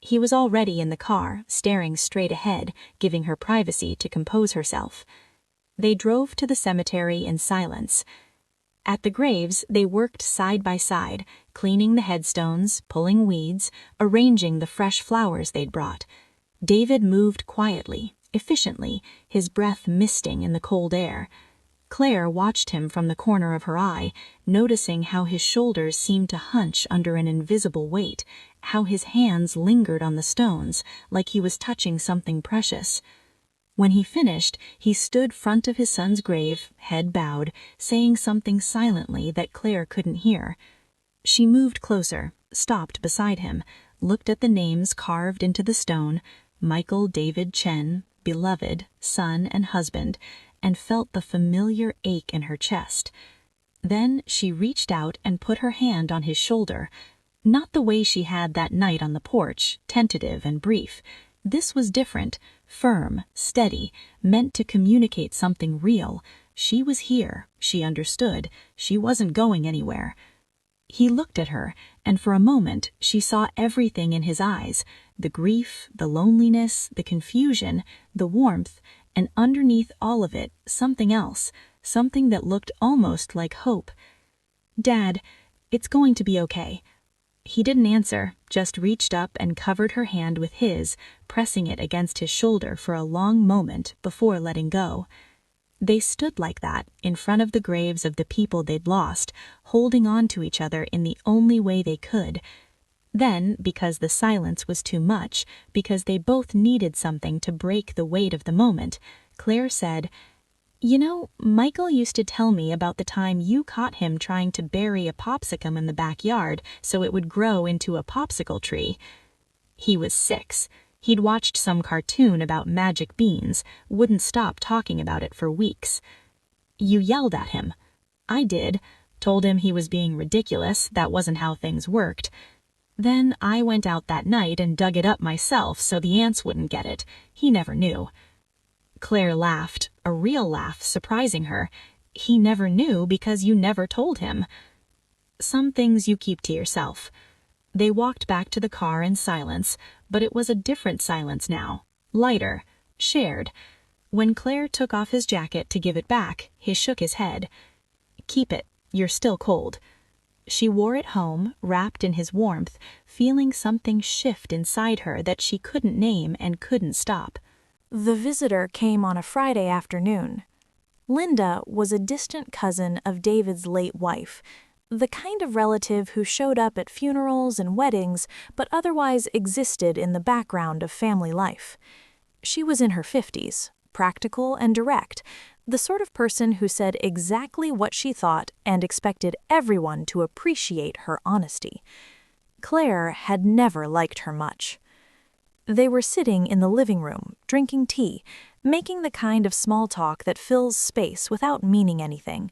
He was already in the car, staring straight ahead, giving her privacy to compose herself. They drove to the cemetery in silence. At the graves, they worked side by side, cleaning the headstones, pulling weeds, arranging the fresh flowers they'd brought. David moved quietly, efficiently, his breath misting in the cold air. Claire watched him from the corner of her eye, noticing how his shoulders seemed to hunch under an invisible weight, how his hands lingered on the stones, like he was touching something precious. When he finished, he stood front of his son's grave, head bowed, saying something silently that Claire couldn't hear. She moved closer, stopped beside him, looked at the names carved into the stone, Michael David Chen, beloved, son and husband, and felt the familiar ache in her chest. Then she reached out and put her hand on his shoulder, not the way she had that night on the porch, tentative and brief. This was different, firm, steady, meant to communicate something real. She was here, she understood, she wasn't going anywhere. He looked at her, and for a moment she saw everything in his eyes, the grief, the loneliness, the confusion, the warmth, and underneath all of it, something else, something that looked almost like hope. "Dad, it's going to be okay." He didn't answer, just reached up and covered her hand with his, pressing it against his shoulder for a long moment before letting go. They stood like that, in front of the graves of the people they'd lost, holding on to each other in the only way they could. Then, because the silence was too much, because they both needed something to break the weight of the moment, Claire said, "You know, Michael used to tell me about the time you caught him trying to bury a popsicum in the backyard so it would grow into a popsicle tree. He was 6. He'd watched some cartoon about magic beans, wouldn't stop talking about it for weeks. You yelled at him." "I did. Told him he was being ridiculous, that wasn't how things worked. Then I went out that night and dug it up myself so the ants wouldn't get it. He never knew." Claire laughed, a real laugh, surprising her. "He never knew because you never told him." "Some things you keep to yourself." They walked back to the car in silence, but it was a different silence now, lighter, shared. When Claire took off his jacket to give it back, he shook his head. "Keep it, you're still cold." She wore it home, wrapped in his warmth, feeling something shift inside her that she couldn't name and couldn't stop. The visitor came on a Friday afternoon. Linda was a distant cousin of David's late wife, the kind of relative who showed up at funerals and weddings but otherwise existed in the background of family life. She was in her 50s, practical and direct, the sort of person who said exactly what she thought and expected everyone to appreciate her honesty. Claire had never liked her much. They were sitting in the living room, drinking tea, making the kind of small talk that fills space without meaning anything.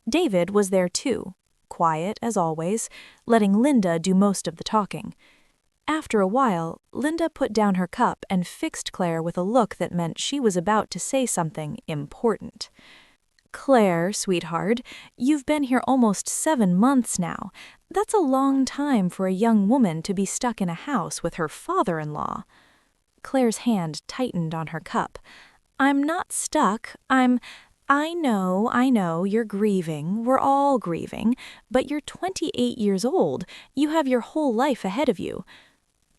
David was there too, quiet as always, letting Linda do most of the talking. After a while, Linda put down her cup and fixed Claire with a look that meant she was about to say something important. "Claire, sweetheart, you've been here almost 7 months now. That's a long time for a young woman to be stuck in a house with her father-in-law." Claire's hand tightened on her cup. "I'm not stuck. I know, you're grieving. We're all grieving. But you're 28 years old. You have your whole life ahead of you."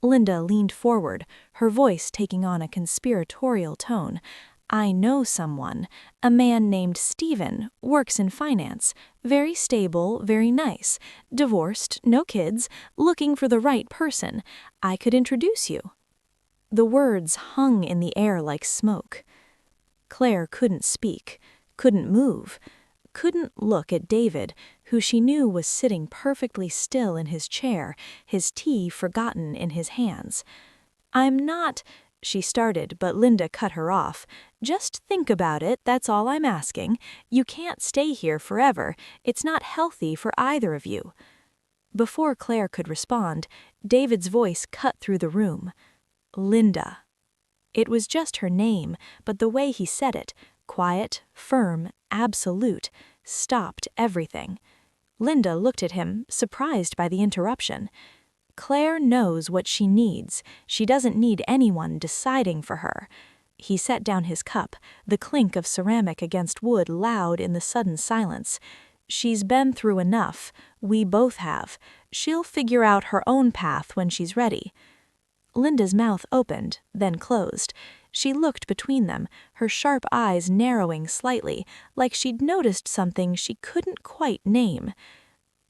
Linda leaned forward, her voice taking on a conspiratorial tone. "I know someone, a man named Stephen, works in finance, very stable, very nice, divorced, no kids, looking for the right person. I could introduce you." The words hung in the air like smoke. Claire couldn't speak, couldn't move. couldn't look at David, who she knew was sitting perfectly still in his chair, his tea forgotten in his hands. "I'm not," she started, but Linda cut her off. "Just think about it, that's all I'm asking. You can't stay here forever. It's not healthy for either of you." Before Claire could respond, David's voice cut through the room. "Linda." It was just her name, but the way he said it, quiet, firm, absolute, stopped everything. Linda looked at him, surprised by the interruption. "Claire knows what she needs. She doesn't need anyone deciding for her." He set down his cup, the clink of ceramic against wood loud in the sudden silence. "She's been through enough. We both have. She'll figure out her own path when she's ready." Linda's mouth opened, then closed. She looked between them, her sharp eyes narrowing slightly, like she'd noticed something she couldn't quite name.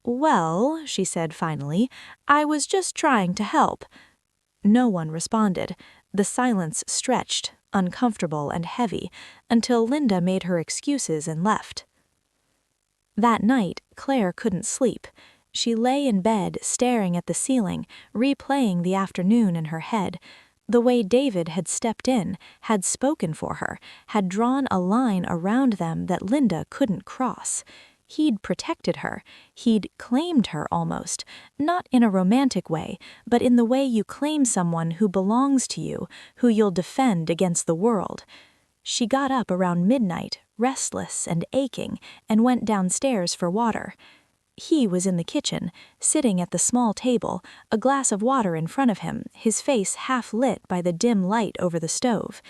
"Well," she said finally, "I was just trying to help." No one responded. The silence stretched, uncomfortable and heavy, until Linda made her excuses and left. That night, Claire couldn't sleep. She lay in bed, staring at the ceiling, replaying the afternoon in her head. The way David had stepped in, had spoken for her, had drawn a line around them that Linda couldn't cross. He'd protected her. He'd claimed her almost, not in a romantic way, but in the way you claim someone who belongs to you, who you'll defend against the world. She got up around midnight, restless and aching, and went downstairs for water. He was in the kitchen, sitting at the small table, a glass of water in front of him, his face half lit by the dim light over the stove.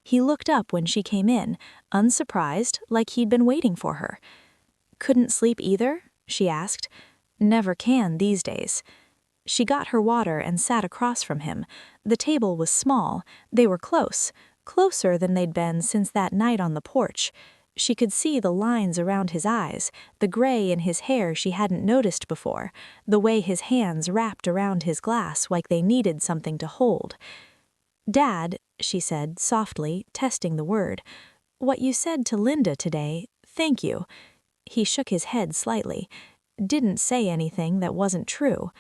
He looked up when she came in, unsurprised, like he'd been waiting for her. "Couldn't sleep either?" she asked. "Never can these days." She got her water and sat across from him. The table was small. They were close, closer than they'd been since that night on the porch. She could see the lines around his eyes, the gray in his hair she hadn't noticed before, the way his hands wrapped around his glass like they needed something to hold. "Dad," she said softly, testing the word, "what you said to Linda today, thank you." He shook his head slightly. "Didn't say anything that wasn't true."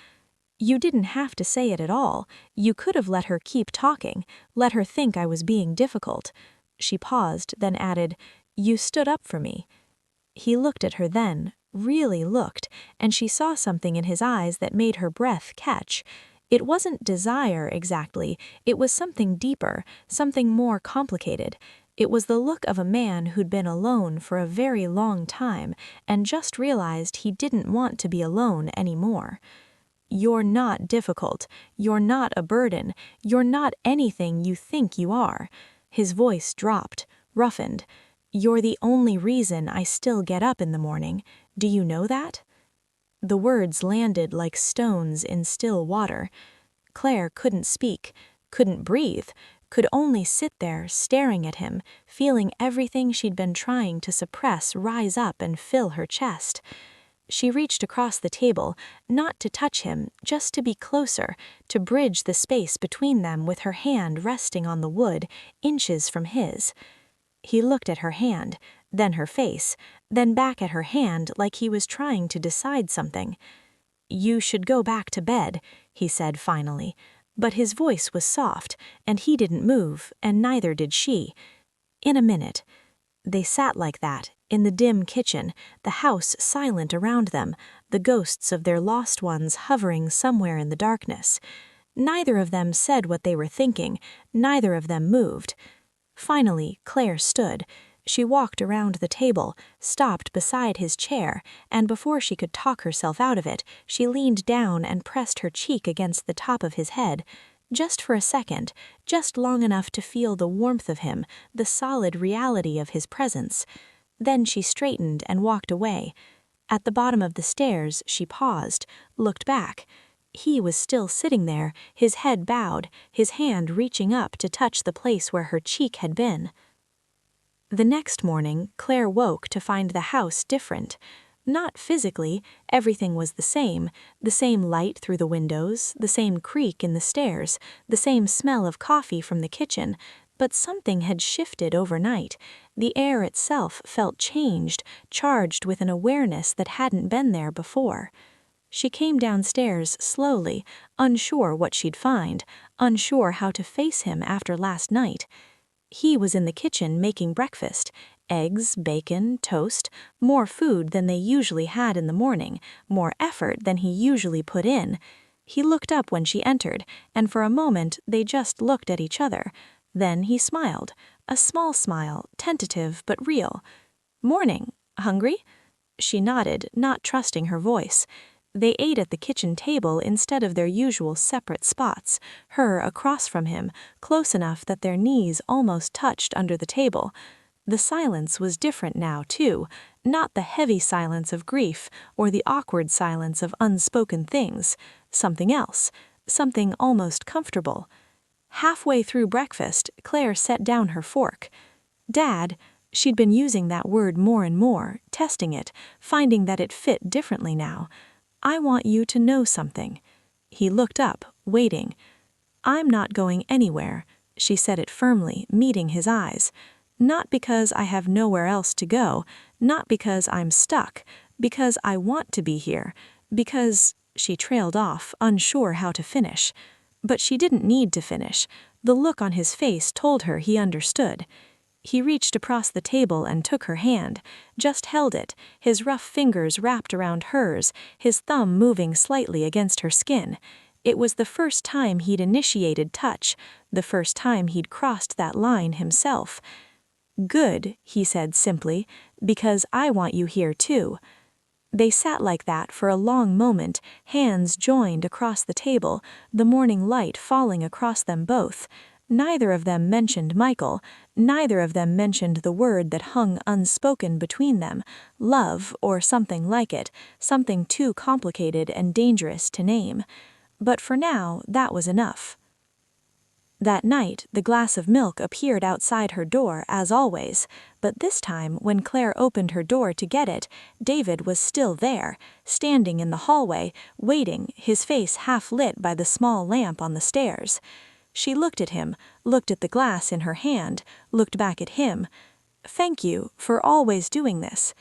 "You didn't have to say it at all. You could have let her keep talking, let her think I was being difficult." She paused, then added, "You stood up for me." He looked at her then, really looked, and she saw something in his eyes that made her breath catch. It wasn't desire exactly, it was something deeper, something more complicated. It was the look of a man who'd been alone for a very long time and just realized he didn't want to be alone anymore. "You're not difficult. You're not a burden. You're not anything you think you are." His voice dropped, roughened. "You're the only reason I still get up in the morning. Do you know that?" The words landed like stones in still water. Claire couldn't speak, couldn't breathe, could only sit there staring at him, feeling everything she'd been trying to suppress rise up and fill her chest. She reached across the table, not to touch him, just to be closer, to bridge the space between them with her hand resting on the wood, inches from his. He looked at her hand, then her face, then back at her hand like he was trying to decide something. "You should go back to bed," he said finally, but his voice was soft, and he didn't move, and neither did she. "In a minute." They sat like that, in the dim kitchen, the house silent around them, the ghosts of their lost ones hovering somewhere in the darkness. Neither of them said what they were thinking, neither of them moved. Finally, Claire stood. She walked around the table, stopped beside his chair, and before she could talk herself out of it, she leaned down and pressed her cheek against the top of his head. Just for a second, just long enough to feel the warmth of him, the solid reality of his presence. Then she straightened and walked away. At the bottom of the stairs, she paused, looked back. He was still sitting there, his head bowed, his hand reaching up to touch the place where her cheek had been. The next morning, Claire woke to find the house different. Not physically, everything was the same light through the windows, the same creak in the stairs, the same smell of coffee from the kitchen, but something had shifted overnight. The air itself felt changed, charged with an awareness that hadn't been there before. She came downstairs slowly, unsure what she'd find, unsure how to face him after last night. He was in the kitchen making breakfast, eggs, bacon, toast, more food than they usually had in the morning, more effort than he usually put in. He looked up when she entered, and for a moment they just looked at each other. Then he smiled, a small smile, tentative but real. "Morning. Hungry?" She nodded, not trusting her voice. They ate at the kitchen table instead of their usual separate spots, her across from him, close enough that their knees almost touched under the table. The silence was different now, too, not the heavy silence of grief or the awkward silence of unspoken things. Something else, something almost comfortable. Halfway through breakfast, Claire set down her fork. "Dad," she'd been using that word more and more, testing it, finding that it fit differently now. "I want you to know something." He looked up, waiting. "I'm not going anywhere," she said it firmly, meeting his eyes. "Not because I have nowhere else to go, not because I'm stuck, because I want to be here, because—" She trailed off, unsure how to finish. But she didn't need to finish. The look on his face told her he understood. He reached across the table and took her hand, just held it, his rough fingers wrapped around hers, his thumb moving slightly against her skin. It was the first time he'd initiated touch, the first time he'd crossed that line himself. "Good," he said simply, "because I want you here too." They sat like that for a long moment, hands joined across the table, the morning light falling across them both. Neither of them mentioned Michael, neither of them mentioned the word that hung unspoken between them, love or something like it, something too complicated and dangerous to name. But for now, that was enough. That night, the glass of milk appeared outside her door as always, but this time, when Claire opened her door to get it, David was still there, standing in the hallway, waiting, his face half lit by the small lamp on the stairs. She looked at him, looked at the glass in her hand, looked back at him. "Thank you for always doing this."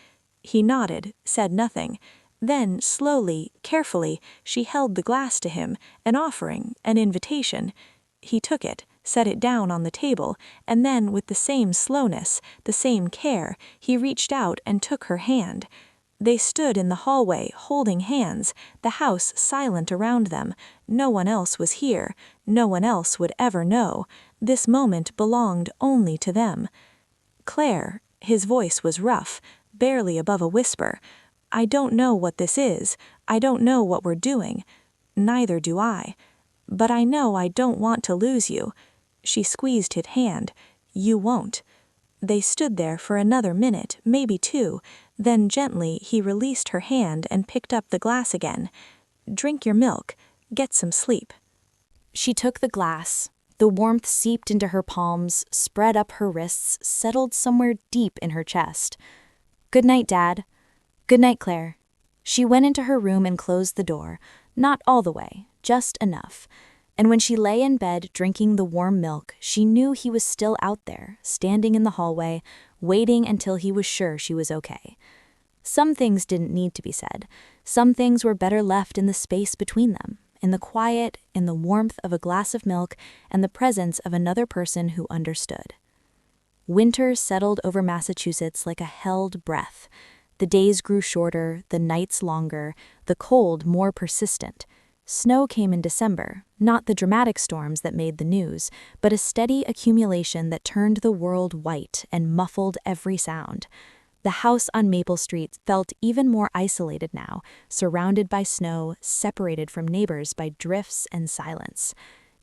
He nodded, said nothing. Then, slowly, carefully, she held the glass to him, an offering, an invitation. He took it, set it down on the table, and then, with the same slowness, the same care, he reached out and took her hand. They stood in the hallway, holding hands, the house silent around them. No one else was here. No one else would ever know. This moment belonged only to them. "Claire," his voice was rough, barely above a whisper, "I don't know what this is. I don't know what we're doing. Neither do I. But I know I don't want to lose you." She squeezed his hand. "You won't." They stood there for another minute, maybe two. Then gently he released her hand and picked up the glass again. "Drink your milk. Get some sleep." She took the glass. The warmth seeped into her palms, spread up her wrists, settled somewhere deep in her chest. "Good night, Dad." "Good night, Claire." She went into her room and closed the door, not all the way, just enough. And when she lay in bed drinking the warm milk, she knew he was still out there, standing in the hallway, waiting until he was sure she was okay. Some things didn't need to be said. Some things were better left in the space between them, in the quiet, in the warmth of a glass of milk, and the presence of another person who understood. Winter settled over Massachusetts like a held breath. The days grew shorter, the nights longer, the cold more persistent. Snow came in December, not the dramatic storms that made the news, but a steady accumulation that turned the world white and muffled every sound. The house on Maple Street felt even more isolated now, surrounded by snow, separated from neighbors by drifts and silence.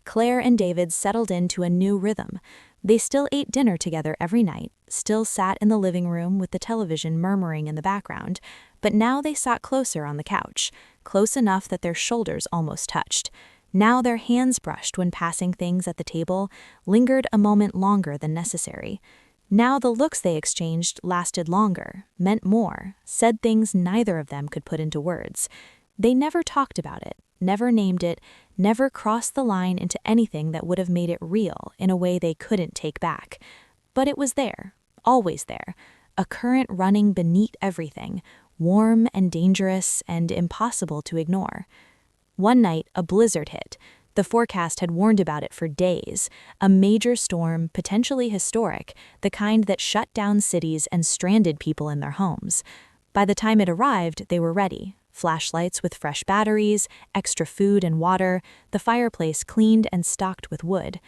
Claire and David settled into a new rhythm. They still ate dinner together every night, still sat in the living room with the television murmuring in the background, but now they sat closer on the couch, close enough that their shoulders almost touched. Now their hands brushed when passing things at the table, lingered a moment longer than necessary. Now the looks they exchanged lasted longer, meant more, said things neither of them could put into words. They never talked about it, never named it, never crossed the line into anything that would have made it real in a way they couldn't take back. But it was there, always there, a current running beneath everything, warm and dangerous and impossible to ignore. One night, a blizzard hit. The forecast had warned about it for days. A major storm, potentially historic, the kind that shut down cities and stranded people in their homes. By the time it arrived, they were ready. Flashlights with fresh batteries, extra food and water, the fireplace cleaned and stocked with wood.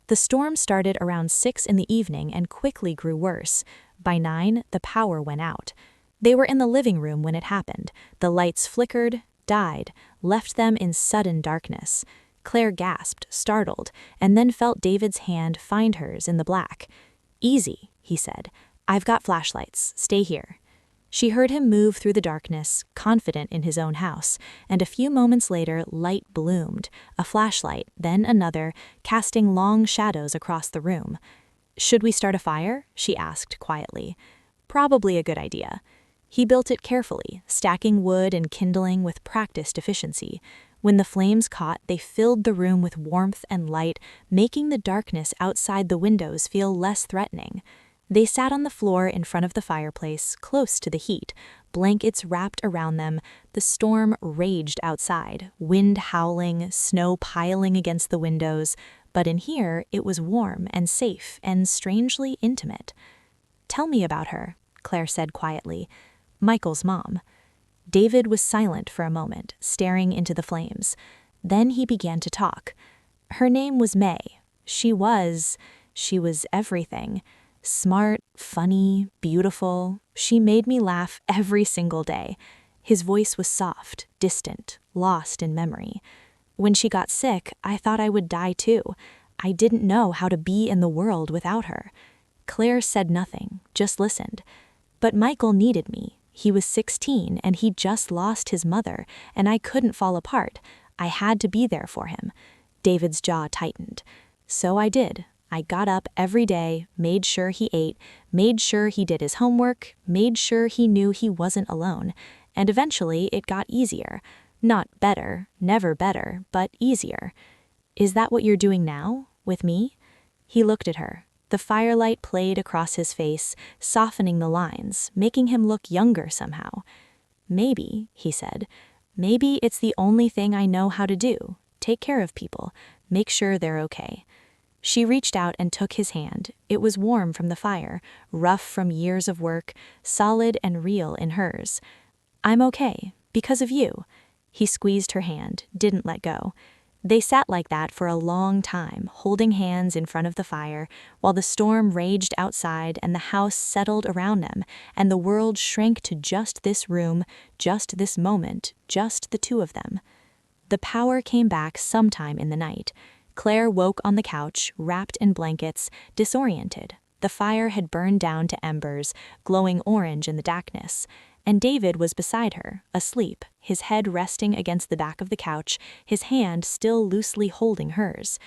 The storm started around 6 in the evening and quickly grew worse. By 9, the power went out. They were in the living room when it happened. The lights flickered, died, left them in sudden darkness. Claire gasped, startled, and then felt David's hand find hers in the black. "Easy," he said. "I've got flashlights. Stay here." She heard him move through the darkness, confident in his own house, and a few moments later light bloomed, a flashlight, then another, casting long shadows across the room. "Should we start a fire?" she asked quietly. "Probably a good idea." He built it carefully, stacking wood and kindling with practiced efficiency. When the flames caught, they filled the room with warmth and light, making the darkness outside the windows feel less threatening. They sat on the floor in front of the fireplace, close to the heat, blankets wrapped around them. The storm raged outside, wind howling, snow piling against the windows, but in here it was warm and safe and strangely intimate. "Tell me about her," Claire said quietly. "Michael's mom." David was silent for a moment, staring into the flames. Then he began to talk. "Her name was May. She was everything. Smart, funny, beautiful. She made me laugh every single day." His voice was soft, distant, lost in memory. "When she got sick, I thought I would die too. I didn't know how to be in the world without her." Claire said nothing, just listened. "But Michael needed me. He was 16 and he just lost his mother, and I couldn't fall apart. I had to be there for him." David's jaw tightened. "So I did. I got up every day, made sure he ate, made sure he did his homework, made sure he knew he wasn't alone. And eventually it got easier. Not better, never better, but easier." "Is that what you're doing now, with me?" He looked at her. The firelight played across his face, softening the lines, making him look younger somehow. "Maybe," he said. "Maybe it's the only thing I know how to do. Take care of people. Make sure they're okay." She reached out and took his hand. It was warm from the fire, rough from years of work, solid and real in hers. "I'm okay, because of you." He squeezed her hand, didn't let go. They sat like that for a long time, holding hands in front of the fire, while the storm raged outside and the house settled around them, and the world shrank to just this room, just this moment, just the two of them. The power came back sometime in the night. Claire woke on the couch, wrapped in blankets, disoriented. The fire had burned down to embers, glowing orange in the darkness. And David was beside her, asleep, his head resting against the back of the couch, his hand still loosely holding hers.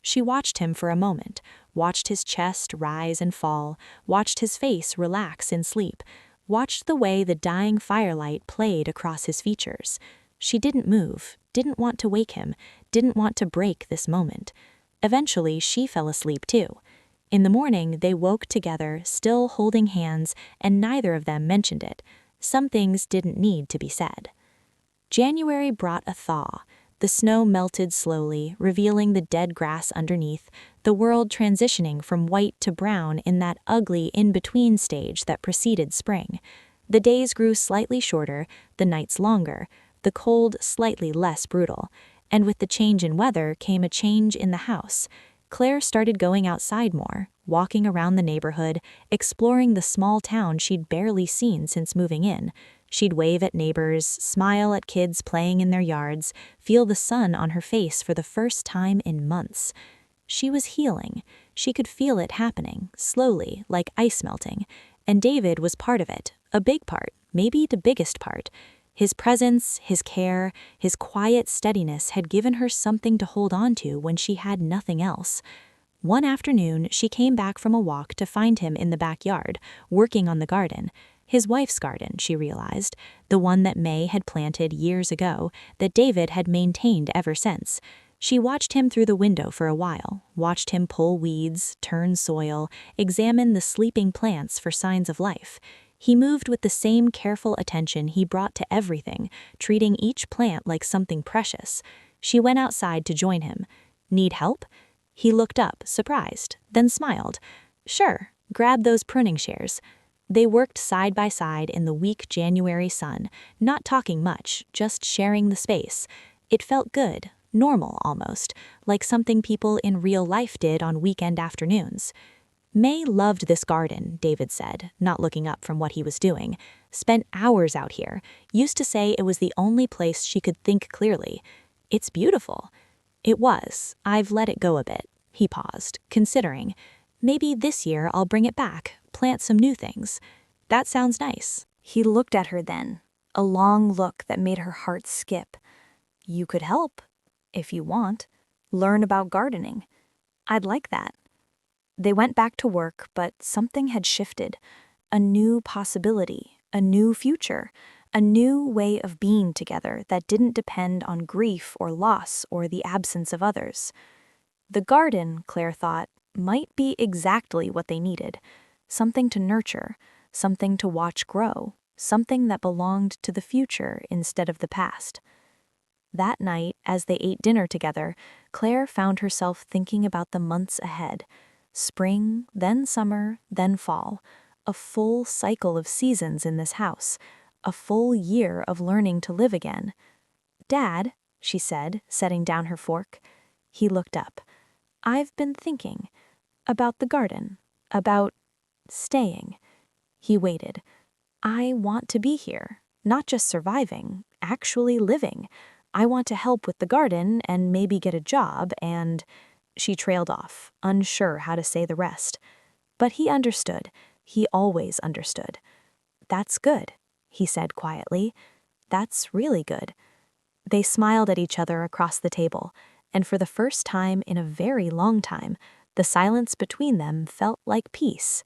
She watched him for a moment, watched his chest rise and fall, watched his face relax in sleep, watched the way the dying firelight played across his features. She didn't move, didn't want to wake him, didn't want to break this moment. Eventually, she fell asleep too. In the morning, they woke together, still holding hands, and neither of them mentioned it. Some things didn't need to be said. January brought a thaw. The snow melted slowly, revealing the dead grass underneath, the world transitioning from white to brown in that ugly in-between stage that preceded spring. The days grew slightly shorter, the nights longer, the cold slightly less brutal, and with the change in weather came a change in the house. Claire started going outside more, walking around the neighborhood, exploring the small town she'd barely seen since moving in. She'd wave at neighbors, smile at kids playing in their yards, feel the sun on her face for the first time in months. She was healing. She could feel it happening, slowly, like ice melting. And David was part of it, a big part, maybe the biggest part. His presence, his care, his quiet steadiness had given her something to hold on to when she had nothing else. One afternoon, she came back from a walk to find him in the backyard, working on the garden. His wife's garden, she realized, the one that May had planted years ago, that David had maintained ever since. She watched him through the window for a while, watched him pull weeds, turn soil, examine the sleeping plants for signs of life. He moved with the same careful attention he brought to everything, treating each plant like something precious. She went outside to join him. Need help? He looked up, surprised, then smiled. Sure, grab those pruning shears. They worked side by side in the weak January sun, not talking much, just sharing the space. It felt good, normal almost, like something people in real life did on weekend afternoons. May loved this garden, David said, not looking up from what he was doing. Spent hours out here, used to say it was the only place she could think clearly. It's beautiful. It was. I've let it go a bit. He paused, considering. Maybe this year I'll bring it back, plant some new things. That sounds nice. He looked at her then, a long look that made her heart skip. You could help, if you want. Learn about gardening. I'd like that. They went back to work, but something had shifted. A new possibility, a new future, a new way of being together that didn't depend on grief or loss or the absence of others. The garden, Claire thought, might be exactly what they needed. Something to nurture, something to watch grow, something that belonged to the future instead of the past. That night, as they ate dinner together, Claire found herself thinking about the months ahead. Spring, then summer, then fall. A full cycle of seasons in this house. A full year of learning to live again. Dad, she said, setting down her fork. He looked up. I've been thinking about the garden, about staying. He waited. I want to be here, not just surviving, actually living. I want to help with the garden and maybe get a job and... She trailed off, unsure how to say the rest. But he understood. He always understood. That's good, he said quietly. That's really good. They smiled at each other across the table, and for the first time in a very long time, the silence between them felt like peace.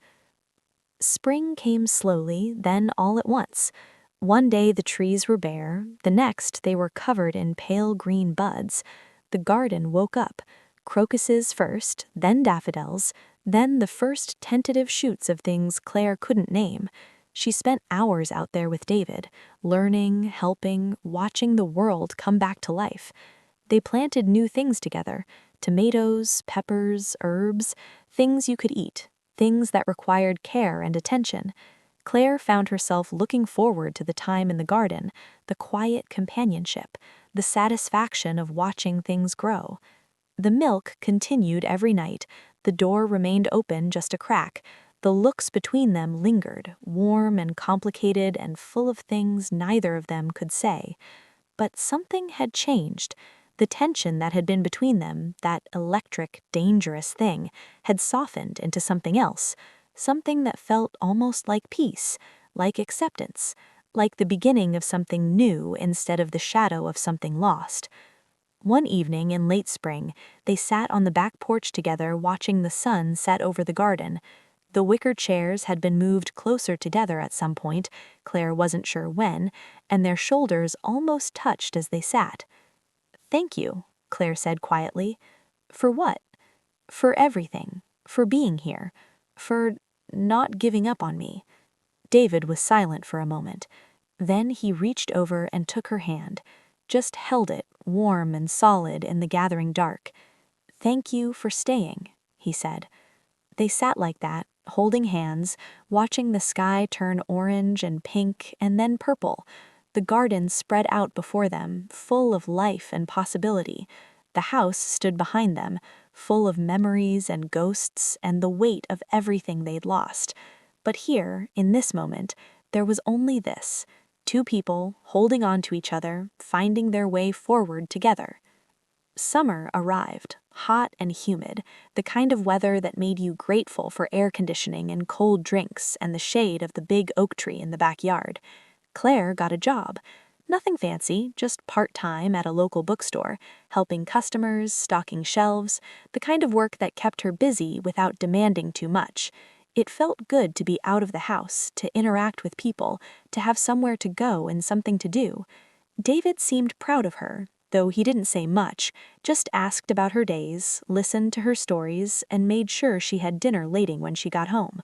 Spring came slowly, then all at once. One day the trees were bare, the next they were covered in pale green buds. The garden woke up. Crocuses first, then daffodils, then the first tentative shoots of things Claire couldn't name. She spent hours out there with David, learning, helping, watching the world come back to life. They planted new things together, tomatoes, peppers, herbs, things you could eat, things that required care and attention. Claire found herself looking forward to the time in the garden, the quiet companionship, the satisfaction of watching things grow. The milk continued every night, the door remained open just a crack, the looks between them lingered, warm and complicated and full of things neither of them could say. But something had changed. The tension that had been between them, that electric, dangerous thing, had softened into something else, something that felt almost like peace, like acceptance, like the beginning of something new instead of the shadow of something lost. One evening in late spring, they sat on the back porch together watching the sun set over the garden. The wicker chairs had been moved closer together at some point, Claire wasn't sure when, and their shoulders almost touched as they sat. "Thank you," Claire said quietly. "For what?" "For everything. For being here. For not giving up on me." David was silent for a moment. Then he reached over and took her hand, just held it, warm and solid in the gathering dark. "Thank you for staying," he said. They sat like that, holding hands, watching the sky turn orange and pink and then purple. The garden spread out before them, full of life and possibility. The house stood behind them, full of memories and ghosts and the weight of everything they'd lost. But here, in this moment, there was only this: two people holding on to each other, finding their way forward together. Summer arrived, hot and humid, the kind of weather that made you grateful for air conditioning and cold drinks and the shade of the big oak tree in the backyard. Claire got a job. Nothing fancy, just part-time at a local bookstore, helping customers, stocking shelves, the kind of work that kept her busy without demanding too much. It felt good to be out of the house, to interact with people, to have somewhere to go and something to do. David seemed proud of her. though he didn't say much, just asked about her days, listened to her stories, and made sure she had dinner waiting when she got home.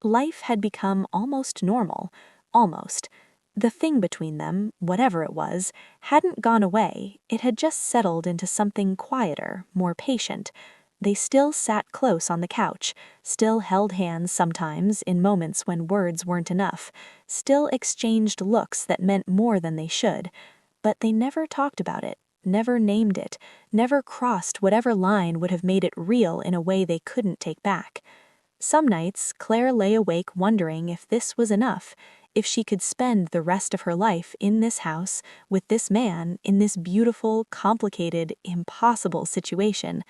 Life had become almost normal. Almost. The thing between them, whatever it was, hadn't gone away. It had just settled into something quieter, more patient. They still sat close on the couch, still held hands sometimes in moments when words weren't enough, still exchanged looks that meant more than they should. But they never talked about it, never named it, never crossed whatever line would have made it real in a way they couldn't take back. Some nights, Claire lay awake wondering if this was enough, if she could spend the rest of her life in this house, with this man, in this beautiful, complicated, impossible situation,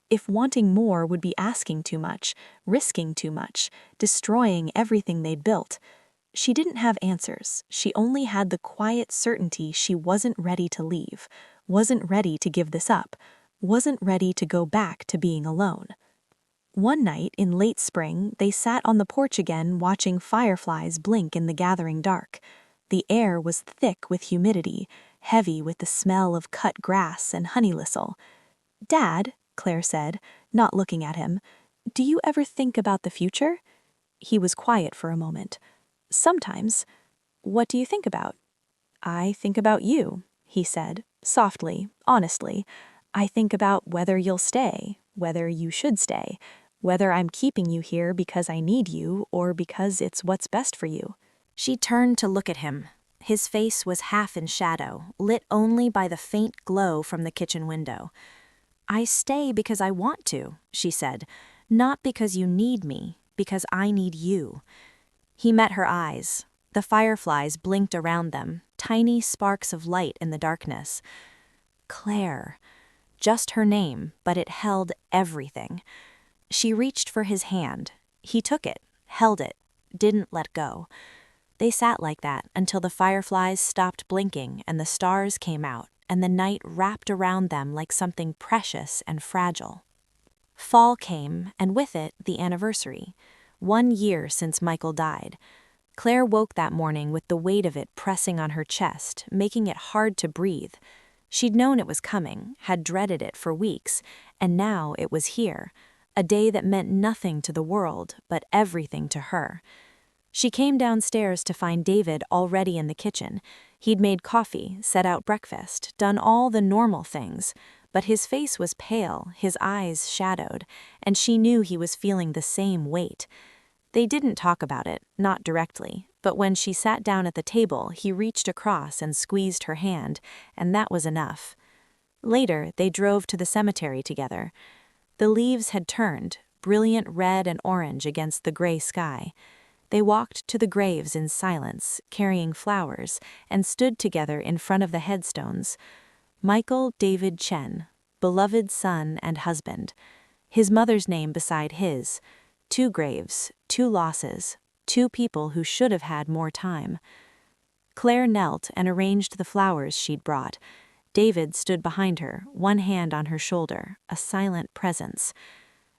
if wanting more would be asking too much, risking too much, destroying everything they'd built. She didn't have answers. She only had the quiet certainty she wasn't ready to leave, wasn't ready to give this up, wasn't ready to go back to being alone. One night in late spring, they sat on the porch again watching fireflies blink in the gathering dark. The air was thick with humidity, heavy with the smell of cut grass and honey listle. "Dad," Claire said, not looking at him, "do you ever think about the future?" He was quiet for a moment. "Sometimes." "What do you think about?" "I think about you," he said, softly, honestly. "I think about whether you'll stay, whether you should stay, whether I'm keeping you here because I need you or because it's what's best for you." She turned to look at him. His face was half in shadow, lit only by the faint glow from the kitchen window. "I stay because I want to," she said, "not because you need me, because I need you." He met her eyes. The fireflies blinked around them, tiny sparks of light in the darkness. Claire. Just her name, but it held everything. She reached for his hand. He took it, held it, didn't let go. They sat like that until the fireflies stopped blinking and the stars came out and the night wrapped around them like something precious and fragile. Fall came, and with it the anniversary. 1 year since Michael died. Claire woke that morning with the weight of it pressing on her chest, making it hard to breathe. She'd known it was coming, had dreaded it for weeks, and now it was here. A day that meant nothing to the world, but everything to her. She came downstairs to find David already in the kitchen. He'd made coffee, set out breakfast, done all the normal things, but his face was pale, his eyes shadowed, and she knew he was feeling the same weight. They didn't talk about it, not directly, but when she sat down at the table, he reached across and squeezed her hand, and that was enough. Later, they drove to the cemetery together. The leaves had turned, brilliant red and orange against the gray sky. They walked to the graves in silence, carrying flowers, and stood together in front of the headstones. Michael David Chen, beloved son and husband. His mother's name beside his. 2 graves, 2 losses, 2 people who should have had more time. Claire knelt and arranged the flowers she'd brought. David stood behind her, one hand on her shoulder, a silent presence.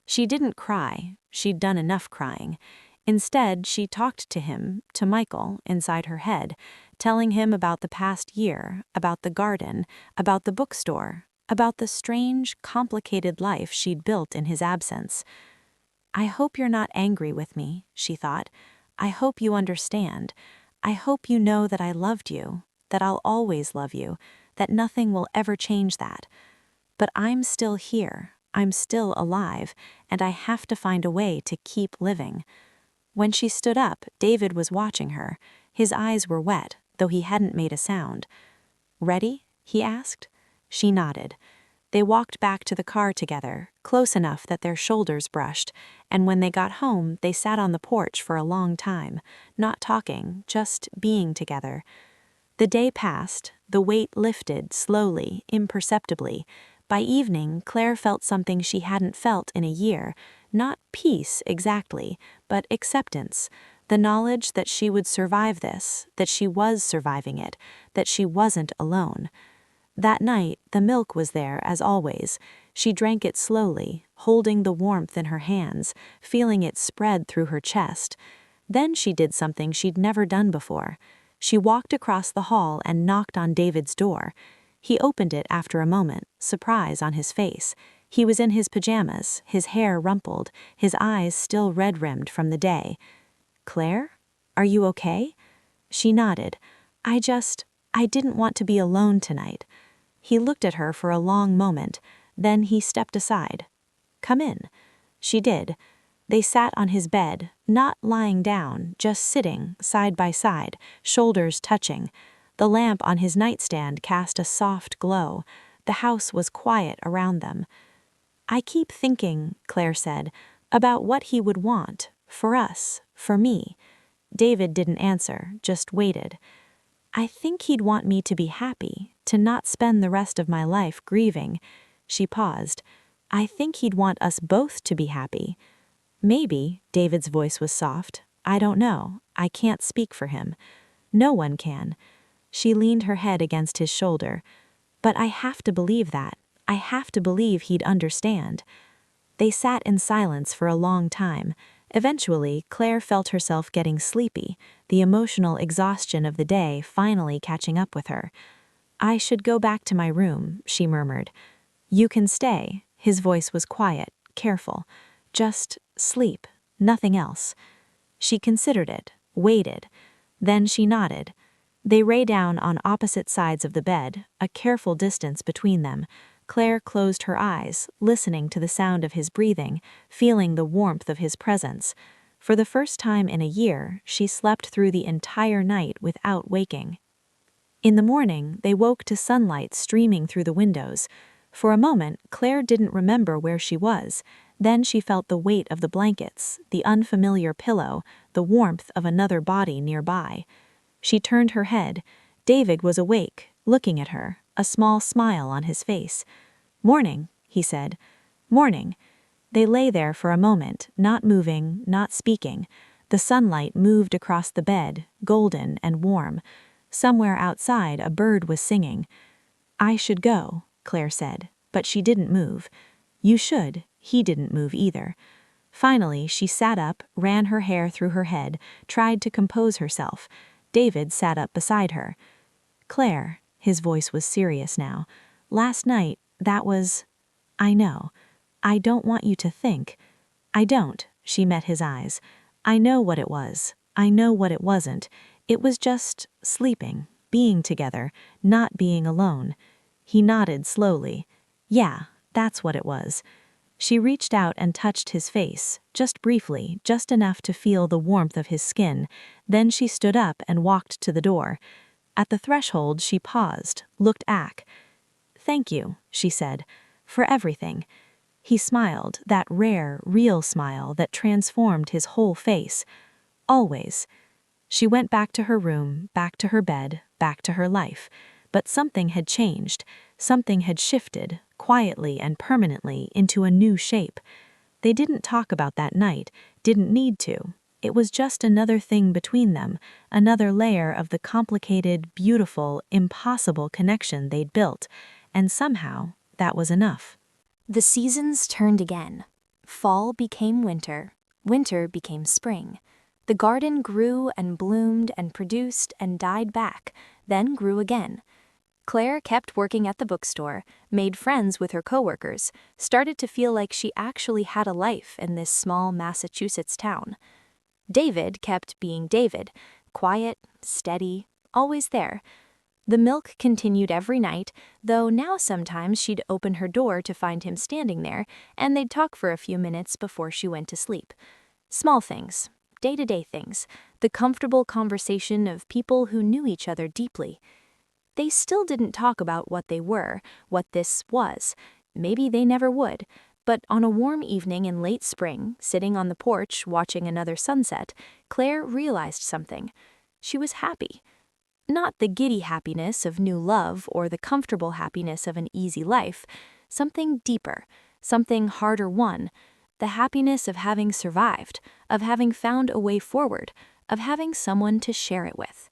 She didn't cry. She'd done enough crying. Instead, she talked to him, to Michael, inside her head, telling him about the past year, about the garden, about the bookstore, about the strange, complicated life she'd built in his absence. "I hope you're not angry with me," she thought. "I hope you understand. I hope you know that I loved you, that I'll always love you, that nothing will ever change that. But I'm still here, I'm still alive, and I have to find a way to keep living." When she stood up, David was watching her. His eyes were wet, though he hadn't made a sound. "Ready?" he asked. She nodded. They walked back to the car together, close enough that their shoulders brushed, and when they got home, they sat on the porch for a long time, not talking, just being together. The day passed, the weight lifted slowly, imperceptibly. By evening, Claire felt something she hadn't felt in a year, not peace exactly, but acceptance, the knowledge that she would survive this, that she was surviving it, that she wasn't alone. That night, the milk was there as always. She drank it slowly, holding the warmth in her hands, feeling it spread through her chest. Then she did something she'd never done before. She walked across the hall and knocked on David's door. He opened it after a moment, surprise on his face. He was in his pajamas, his hair rumpled, his eyes still red-rimmed from the day. "Claire? Are you okay?" She nodded. I didn't want to be alone tonight." He looked at her for a long moment, then he stepped aside. "Come in." She did. They sat on his bed, not lying down, just sitting, side by side, shoulders touching. The lamp on his nightstand cast a soft glow. The house was quiet around them. "I keep thinking," Claire said, "about what he would want, for us, for me." David didn't answer, just waited. "I think he'd want me to be happy, to not spend the rest of my life grieving." She paused. "I think he'd want us both to be happy." "Maybe," David's voice was soft. "I don't know. I can't speak for him. No one can." She leaned her head against his shoulder. "But I have to believe that. I have to believe he'd understand." They sat in silence for a long time. Eventually, Claire felt herself getting sleepy, the emotional exhaustion of the day finally catching up with her. "I should go back to my room," she murmured. "You can stay." His voice was quiet, careful. "Just sleep, nothing else." She considered it, waited. Then she nodded. They lay down on opposite sides of the bed, a careful distance between them. Claire closed her eyes, listening to the sound of his breathing, feeling the warmth of his presence. For the first time in a year, she slept through the entire night without waking. In the morning, they woke to sunlight streaming through the windows. For a moment, Claire didn't remember where she was. Then she felt the weight of the blankets, the unfamiliar pillow, the warmth of another body nearby. She turned her head. David was awake, looking at her, a small smile on his face. "Morning," he said. "Morning." They lay there for a moment, not moving, not speaking. The sunlight moved across the bed, golden and warm. Somewhere outside a bird was singing. "I should go," Claire said, but she didn't move. "You should." He didn't move either. Finally, she sat up, ran her hair through her head, tried to compose herself. David sat up beside her. "Claire," his voice was serious now, "last night, that was... I know. I don't want you to think." "I don't," she met his eyes. "I know what it was. I know what it wasn't. It was just sleeping, being together, not being alone." He nodded slowly. "Yeah, that's what it was." She reached out and touched his face, just briefly, just enough to feel the warmth of his skin. Then she stood up and walked to the door. At the threshold, she paused, looked Ack. "Thank you," she said, "for everything." He smiled, that rare, real smile that transformed his whole face. "Always." She went back to her room, back to her bed, back to her life. But something had changed. Something had shifted, quietly and permanently, into a new shape. They didn't talk about that night, didn't need to. It was just another thing between them, another layer of the complicated, beautiful, impossible connection they'd built. And somehow, that was enough. The seasons turned again. Fall became winter. Winter became spring. The garden grew and bloomed and produced and died back, then grew again. Claire kept working at the bookstore, made friends with her coworkers, started to feel like she actually had a life in this small Massachusetts town. David kept being David, quiet, steady, always there. The milk continued every night, though now sometimes she'd open her door to find him standing there, and they'd talk for a few minutes before she went to sleep. Small things, day-to-day things, the comfortable conversation of people who knew each other deeply. They still didn't talk about what they were, what this was. Maybe they never would. But on a warm evening in late spring, sitting on the porch watching another sunset, Claire realized something. She was happy. Not the giddy happiness of new love or the comfortable happiness of an easy life. Something deeper, something harder won. The happiness of having survived, of having found a way forward, of having someone to share it with.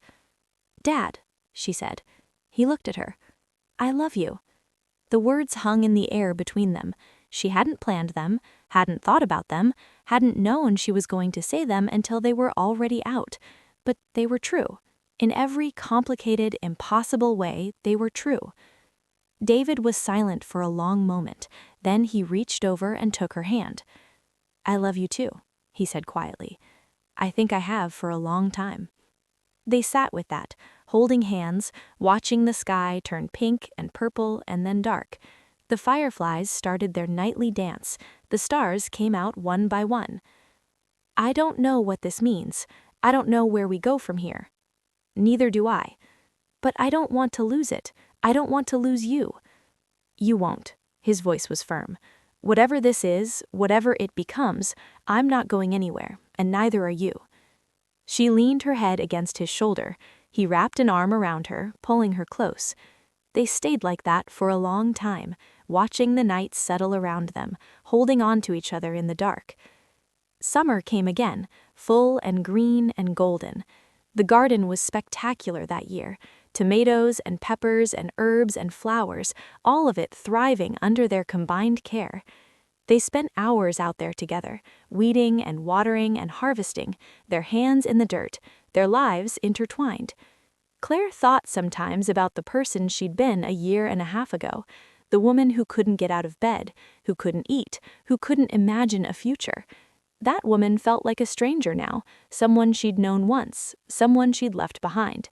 "Dad," she said. He looked at her. "I love you." The words hung in the air between them. She hadn't planned them, hadn't thought about them, hadn't known she was going to say them until they were already out. But they were true. In every complicated, impossible way, they were true. David was silent for a long moment. Then he reached over and took her hand. "I love you too," he said quietly. "I think I have for a long time." They sat with that, holding hands, watching the sky turn pink and purple and then dark. The fireflies started their nightly dance. The stars came out one by one. "I don't know what this means. I don't know where we go from here." "Neither do I. But I don't want to lose it. I don't want to lose you." "You won't." His voice was firm. "Whatever this is, whatever it becomes, I'm not going anywhere, and neither are you." She leaned her head against his shoulder. He wrapped an arm around her, pulling her close. They stayed like that for a long time, watching the night settle around them, holding on to each other in the dark. Summer came again, full and green and golden. The garden was spectacular that year. Tomatoes and peppers and herbs and flowers, all of it thriving under their combined care. They spent hours out there together, weeding and watering and harvesting, their hands in the dirt, their lives intertwined. Claire thought sometimes about the person she'd been a year and a half ago, the woman who couldn't get out of bed, who couldn't eat, who couldn't imagine a future. That woman felt like a stranger now, someone she'd known once, someone she'd left behind.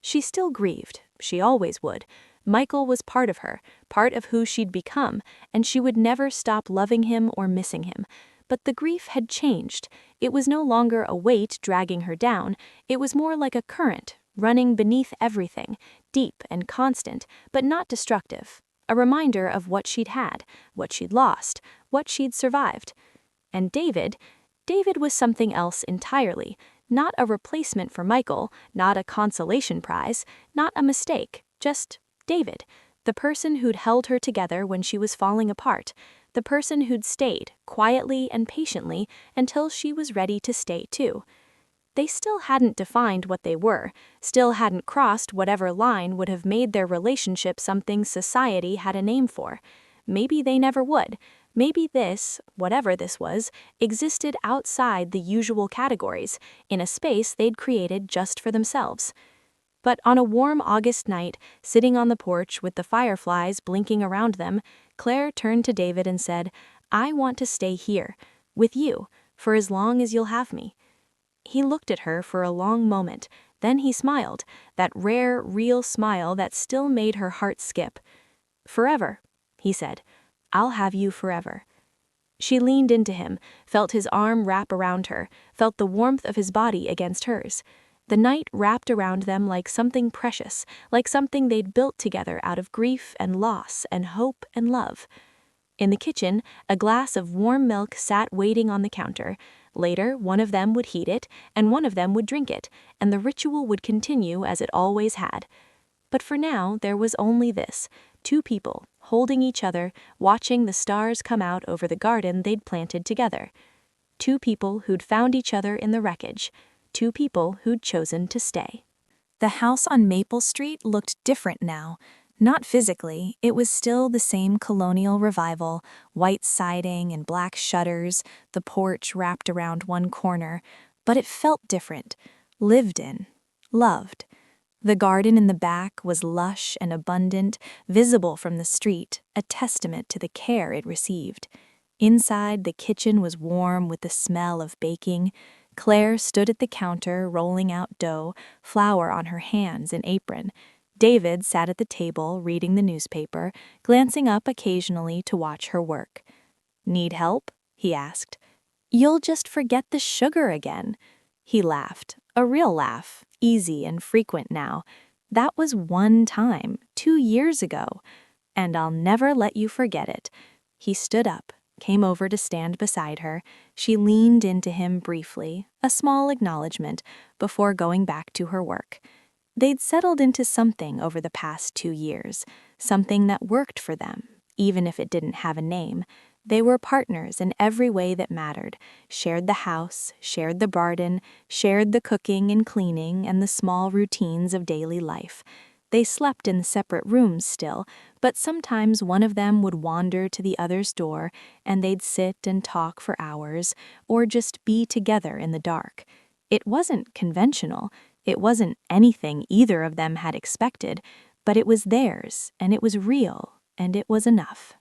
She still grieved, she always would. Michael was part of her, part of who she'd become, and she would never stop loving him or missing him. But the grief had changed. It was no longer a weight dragging her down, it was more like a current, running beneath everything, deep and constant, but not destructive. A reminder of what she'd had, what she'd lost, what she'd survived. And David was something else entirely. Not a replacement for Michael, not a consolation prize, not a mistake, just David, the person who'd held her together when she was falling apart, the person who'd stayed, quietly and patiently, until she was ready to stay too. They still hadn't defined what they were, still hadn't crossed whatever line would have made their relationship something society had a name for. Maybe they never would. Maybe this, whatever this was, existed outside the usual categories, in a space they'd created just for themselves. But on a warm August night, sitting on the porch with the fireflies blinking around them, Claire turned to David and said, "I want to stay here, with you, for as long as you'll have me." He looked at her for a long moment, then he smiled, that rare, real smile that still made her heart skip. "Forever," he said. "I'll have you forever." She leaned into him, felt his arm wrap around her, felt the warmth of his body against hers. The night wrapped around them like something precious, like something they'd built together out of grief and loss and hope and love. In the kitchen, a glass of warm milk sat waiting on the counter. Later, one of them would heat it, and one of them would drink it, and the ritual would continue as it always had. But for now, there was only this, two people, holding each other, watching the stars come out over the garden they'd planted together. Two people who'd found each other in the wreckage. Two people who'd chosen to stay. The house on Maple Street looked different now. Not physically, it was still the same colonial revival, white siding and black shutters, the porch wrapped around one corner, but it felt different, lived in, loved. The garden in the back was lush and abundant, visible from the street, a testament to the care it received. Inside, the kitchen was warm with the smell of baking. Claire stood at the counter rolling out dough, flour on her hands and apron. David sat at the table reading the newspaper, glancing up occasionally to watch her work. "Need help?" he asked. "You'll just forget the sugar again." He laughed, a real laugh, easy and frequent now. "That was one time, 2 years ago, and I'll never let you forget it." He stood up, came over to stand beside her. She leaned into him briefly, a small acknowledgement, before going back to her work. They'd settled into something over the past 2 years, something that worked for them, even if it didn't have a name. They were partners in every way that mattered, shared the house, shared the garden, shared the cooking and cleaning and the small routines of daily life. They slept in separate rooms still, but sometimes one of them would wander to the other's door and they'd sit and talk for hours, or just be together in the dark. It wasn't conventional. It wasn't anything either of them had expected, but it was theirs, and it was real, and it was enough.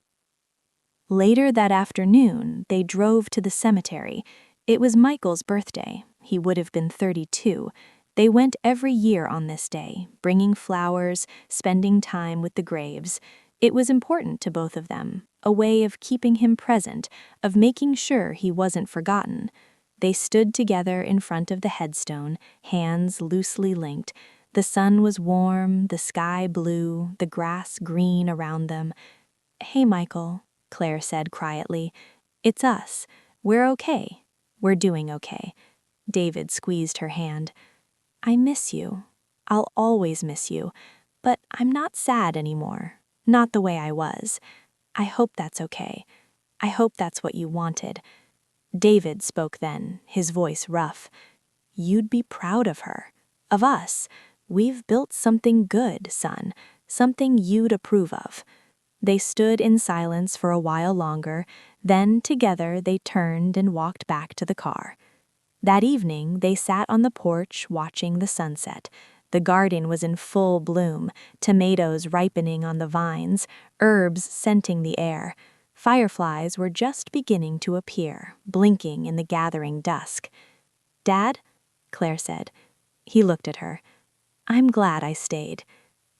Later that afternoon, they drove to the cemetery. It was Michael's birthday. He would have been 32. They went every year on this day, bringing flowers, spending time with the graves. It was important to both of them, a way of keeping him present, of making sure he wasn't forgotten. They stood together in front of the headstone, hands loosely linked. The sun was warm, the sky blue, the grass green around them. "Hey, Michael," Claire said quietly. "It's us. We're okay. We're doing okay." David squeezed her hand. "I miss you. I'll always miss you. But I'm not sad anymore. Not the way I was. I hope that's okay. I hope that's what you wanted." David spoke then, his voice rough. "You'd be proud of her. Of us. We've built something good, son. Something you'd approve of." They stood in silence for a while longer, then together they turned and walked back to the car. That evening, they sat on the porch watching the sunset. The garden was in full bloom, tomatoes ripening on the vines, herbs scenting the air. Fireflies were just beginning to appear, blinking in the gathering dusk. "Dad?" Claire said. He looked at her. "I'm glad I stayed."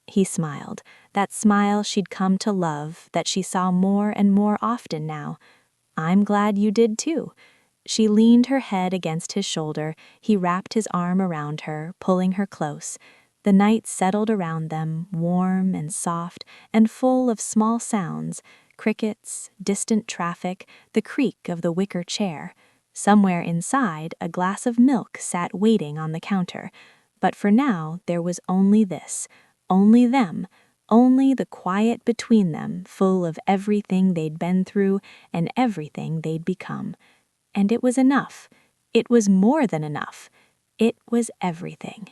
He smiled, that smile she'd come to love, that she saw more and more often now. "I'm glad you did too." She leaned her head against his shoulder. He wrapped his arm around her, pulling her close. The night settled around them, warm and soft and full of small sounds, crickets, distant traffic, the creak of the wicker chair. Somewhere inside, a glass of milk sat waiting on the counter. But for now, there was only this. Only them, only the quiet between them, full of everything they'd been through and everything they'd become. And it was enough. It was more than enough. It was everything.